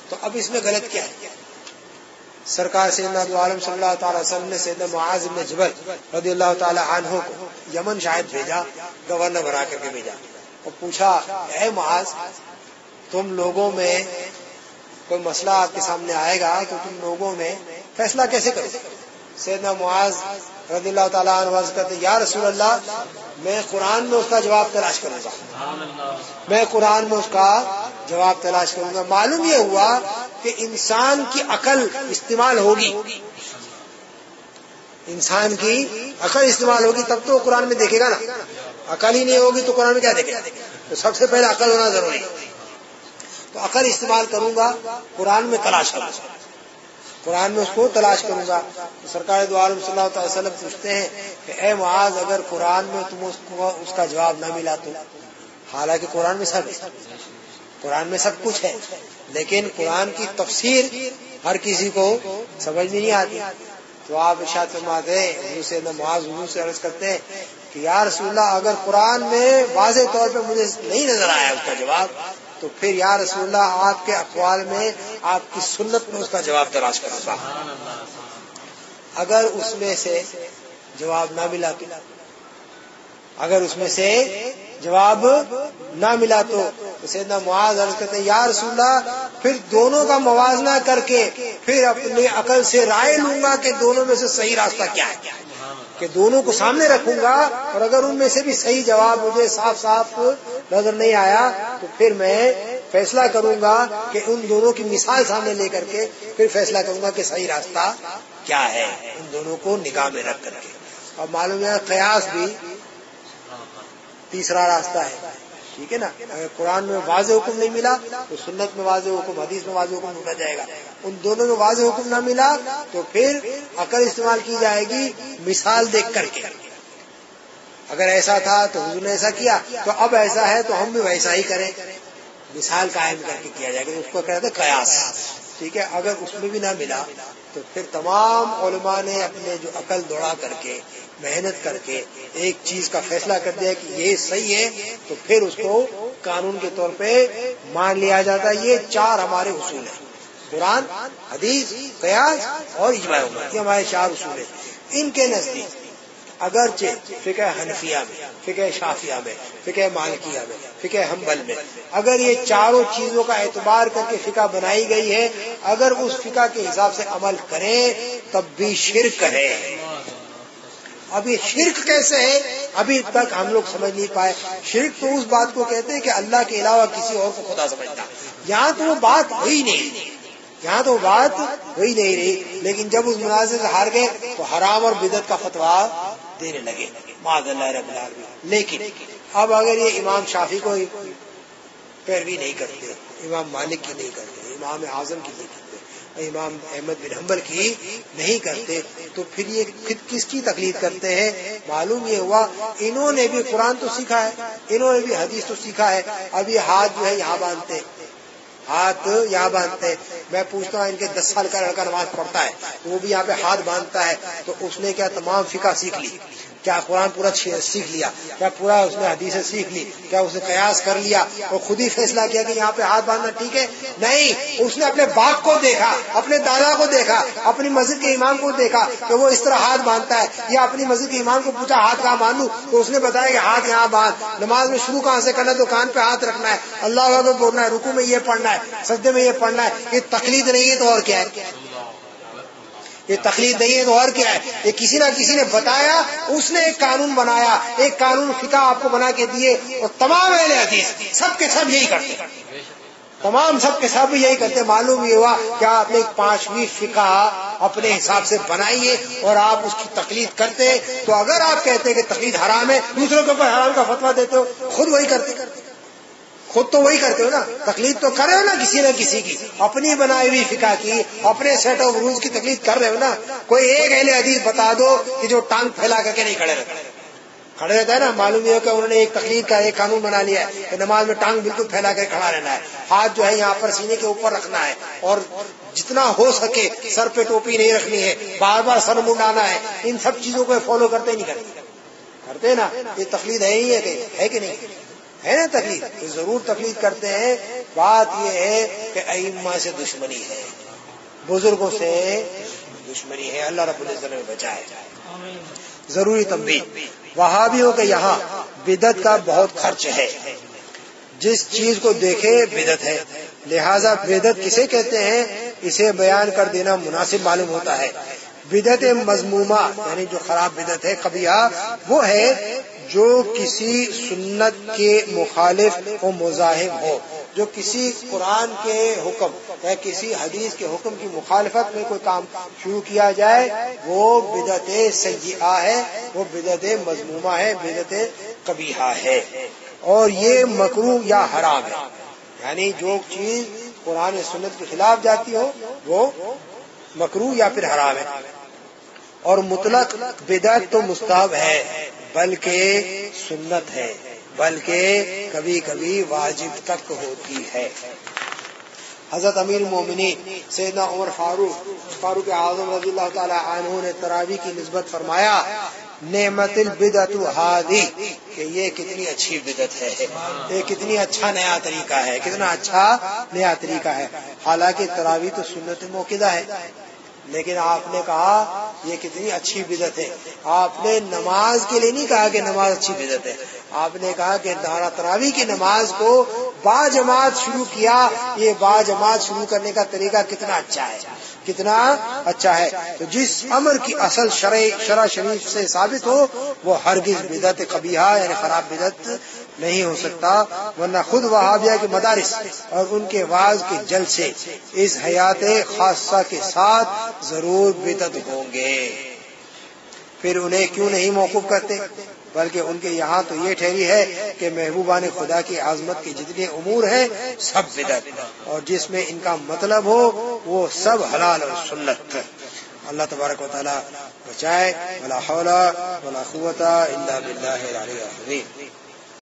تو اب اس میں غلط کیا ہے؟ سرکار سیدنا دو عالم صلی اللہ تعالی وسلم نے سیدنا معاذ بن جبل رضی اللہ تعالی عنہ کو یمن شاید بھیجا، گورنر بنا کر کے بھیجا، اور پوچھا اے معاذ تم لوگوں میں کوئی مسئلہ آپ کے سامنے آئے گا تو تم لوگوں میں فیصلہ کیسے کرو؟ سیدنا معاذ رضی اللہ تعالیٰ عنہ عرض کرتے یا رسول اللہ میں قرآن میں اس کا جواب تلاش کروں گا، میں قرآن میں اس کا جواب تلاش کروں گا. معلوم یہ ہوا کہ انسان کی عقل استعمال ہوگی، انسان کی عقل استعمال ہوگی تب تو وہ قرآن میں دیکھے گا نا. عقل ہی نہیں ہوگی تو قرآن میں کیا دیکھے گا؟ تو سب سے پہلے عقل ہونا ضروری ہے. تو عقل استعمال کروں گا، قرآن میں تلاش کروں گا، قرآن میں اس کو تلاش کروں گا. تو سرکار دو عالم صلی اللہ علیہ وسلم پوچھتے ہیں کہ اے معاذ اگر قرآن میں تم اس کا جواب نہ ملا تو؟ حالانکہ قرآن میں سب ہے، قرآن میں سب کچھ ہے، لیکن قرآن کی تفسیر ہر کسی کو سمجھ میں نہیں آتی. تو آپ ارشاد فرماتے ہیں، حضور سے معاذ حضور سے عرض کرتے ہیں کہ یا رسول اللہ اگر قرآن میں واضح طور پہ مجھے نہیں نظر آیا اس کا جواب تو پھر یا رسول اللہ آپ کے اقوال میں، آپ کی سنت میں اس کا جواب تلاش کروں گا. اگر اس میں سے جواب نہ ملا تو، اگر اس میں سے جواب نہ ملا تو سیدنا معاذ عرض کرتے ہیں یا رسول اللہ پھر دونوں کا موازنہ کر کے پھر اپنی عقل سے رائے لوں گا کہ دونوں میں سے صحیح راستہ کیا ہے، کہ دونوں کو سامنے رکھوں گا اور اگر ان میں سے بھی صحیح جواب مجھے صاف صاف نظر نہیں آیا تو پھر میں فیصلہ کروں گا کہ ان دونوں کی مثال سامنے لے کر کے پھر فیصلہ کروں گا کہ صحیح راستہ کیا ہے، ان دونوں کو نگاہ میں رکھ کر کے. اور معلوم ہے قیاس بھی تیسرا راستہ ہے، ٹھیک ہے نا. اگر قرآن میں واضح حکم نہیں ملا تو سنت میں واضح حکم، حدیث میں واضح حکم ڈھونڈا جائے گا. ان دونوں میں واضح حکم نہ ملا تو پھر عقل استعمال کی جائے گی مثال دیکھ کر کے. اگر ایسا تھا تو حضور نے ایسا کیا تو اب ایسا ہے تو ہم بھی ویسا ہی کریں، مثال قائم کر کے کیا جائے گا. اس کو کہتے ہیں قیاس، ٹھیک ہے. اگر اس میں بھی نہ ملا تو پھر تمام علماء نے اپنے جو عقل دوڑا کر کے محنت کر کے ایک چیز کا فیصلہ کر دیا کہ یہ صحیح ہے تو پھر اس کو قانون کے طور پہ مان لیا جاتا ہے. یہ 4 ہمارے اصول ہیں: قرآن، حدیث، قیاس اور اجماع امت. یہ ہمارے 4 اصول ہیں. ان کے نزدیک اگرچہ فقہ حنفیہ میں، فقہ شافعیہ میں، فقہ مالکیہ میں، فقہ حنبل میں اگر یہ 4 چیزوں کا اعتبار کر کے فقہ بنائی گئی ہے، اگر اس فقہ کے حساب سے عمل کریں تب بھی شرک ہے. اب یہ شرک کیسے ہے ابھی تک ہم لوگ سمجھ نہیں پائے. شرک تو اس بات کو کہتے ہیں کہ اللہ کے علاوہ کسی اور کو خدا سمجھتا. یہاں تو وہ بات ہوئی نہیں، یہاں تو بات ہوئی نہیں رہی. لیکن جب اس مناظرے سے ہار گئے تو حرام اور بدعت کا فتویٰ دینے لگے، معاذ اللہ رب العالمین. لیکن اب اگر یہ امام شافعی کو پیروی نہیں کرتے، امام مالک کی نہیں کرتے، امام اعظم کی نہیں کرتے، امام احمد بن حنبل کی نہیں کرتے، تو پھر یہ کس کی تقلید کرتے ہیں؟ معلوم یہ ہوا انہوں نے بھی قرآن تو سیکھا ہے، انہوں نے بھی حدیث تو سیکھا ہے. اب یہ ہاتھ جو ہے یہاں باندھتے ہیں، ہاتھ یہاں باندھتے ہیں. میں پوچھتا ہوں ان کے 10 سال کا لڑکا نماز پڑھتا ہے تو وہ بھی یہاں پہ ہاتھ باندھتا ہے، تو اس نے کیا تمام فقہ سیکھ لی؟ کیا قرآن پورا سیکھ لیا؟ کیا پورا اس نے حدیثیں سیکھ لی؟ کیا اس نے قیاس کر لیا اور خود ہی فیصلہ کیا کہ یہاں پہ ہاتھ باندھنا ٹھیک ہے؟ نہیں، اس نے اپنے باپ کو دیکھا، اپنے دادا کو دیکھا، اپنی مسجد کے امام کو دیکھا کہ وہ اس طرح ہاتھ باندھتا ہے، یا اپنی مسجد کے امام کو پوچھا ہاتھ کہاں باندھوں تو اس نے بتایا کہ ہاتھ یہاں باندھ. نماز میں شروع کہاں سے کرنا؟ تو کان پہ ہاتھ رکھنا ہے، اللہ اکبر بولنا ہے، رکوع میں یہ پڑھنا ہے، سجدے میں یہ پڑھنا ہے. یہ تقلید نہیں ہے تو اور کیا ہے؟ یہ تقلید نہیں ہے تو اور کیا ہے؟ یہ کسی نہ کسی نے بتایا، اس نے ایک قانون بنایا، ایک قانون فقہ آپ کو بنا کے دیے، اور تمام اہل حدیث سب کے سب یہی کرتے، تمام سب کے سب یہی کرتے. معلوم یہ ہوا کہ آپ نے ایک 5ویں فقہ اپنے حساب سے بنائی ہے اور آپ اس کی تقلید کرتے. تو اگر آپ کہتے کہ تقلید حرام ہے، دوسروں کے اوپر حرام کا فتویٰ دیتے ہو، خود وہی کرتے، خود تو وہی کرتے ہو نا، تقلید تو کر رہے ہو نا کسی نہ کسی کی، اپنی بنائی ہوئی فقہ کی، اپنے سیٹ آف رولز کی تقلید کر رہے ہو نا. کوئی ایک اہل حدیث بتا دو کہ جو ٹانگ پھیلا کر کے نہیں کھڑے رہتا ہے نا. معلوم یہ کہ انہوں نے ایک تقلید کا ایک قانون بنا لیا ہے کہ نماز میں ٹانگ بالکل پھیلا کر کھڑا رہنا ہے، ہاتھ جو ہے یہاں پر سینے کے اوپر رکھنا ہے، اور جتنا ہو سکے سر پہ ٹوپی نہیں رکھنی ہے، بار بار سر منڈانا ہے. ان سب چیزوں کو فالو کرتے نہیں کرتے نا. یہ تقلید ہے ہی ہے کہ نہیں ہے نا؟ تقلید ضرور تقلید کرتے ہیں. بات یہ ہے کہ ائمہ سے دشمنی ہے، بزرگوں سے دشمنی ہے. اللہ رب العزت نے بچائے. ضروری تنبیہ، وہابیوں کے یہاں بدعت کا بہت خرچ ہے، جس چیز کو دیکھے بدعت ہے. لہذا بدعت کسے کہتے ہیں اسے بیان کر دینا مناسب معلوم ہوتا ہے. بدعت مذمومہ یعنی جو خراب بدعت ہے قبیحہ، وہ ہے جو کسی سنت کے مخالف و مزاحم ہو، جو کسی قرآن کے حکم یا کسی حدیث کے حکم کی مخالفت میں کوئی کام شروع کیا جائے، وہ بدعت سیئہ ہے، وہ بدعت مذمومہ ہے، بدعت قبیحہ ہے. اور یہ مکروہ یا حرام ہے، یعنی جو چیز قرآن سنت کے خلاف جاتی ہو وہ مکروہ یا پھر حرام ہے. اور مطلق بدعت تو مستحب ہے بلکہ سنت ہے، بلکہ کبھی کبھی واجب تک ہوتی ہے. حضرت امیر المومنین سیدنا عمر فاروق اعظم رضی اللہ تعالی عنہ نے تراویح کی نسبت فرمایا، نعمت البدعۃ ہذی، کہ یہ کتنی اچھی بدعت ہے، یہ کتنی اچھا نیا طریقہ ہے، کتنا اچھا نیا طریقہ ہے. حالانکہ تراویح تو سنت موقدہ ہے، لیکن آپ نے کہا یہ کتنی اچھی بدعت ہے. آپ نے نماز کے لیے نہیں کہا کہ نماز اچھی بدعت ہے، آپ نے کہا کہ تراویح کی نماز کو با جماعت شروع کیا، یہ با جماعت شروع کرنے کا طریقہ کتنا اچھا ہے، کتنا اچھا ہے. تو جس امر کی اصل شرع شریف سے ثابت ہو وہ ہرگز بدعت قبیحہ یعنی خراب بدعت نہیں ہو سکتا، ورنہ خود وہابیہ کے مدارس اور ان کے وعظ کے جلسے اس حیات خاصہ کے ساتھ ضرور بدعت ہوں گے. پھر انہیں کیوں نہیں موقوف کرتے؟ بلکہ ان کے یہاں تو یہ ٹھہری ہے کہ محبوبان خدا کی عظمت کے جتنے امور ہیں سب بدعت، اور جس میں ان کا مطلب ہو وہ سب حلال اور سنت. اللہ تبارک و تعالی بچائے. ولا حول ولا قوت الا باللہ العلی العظیم.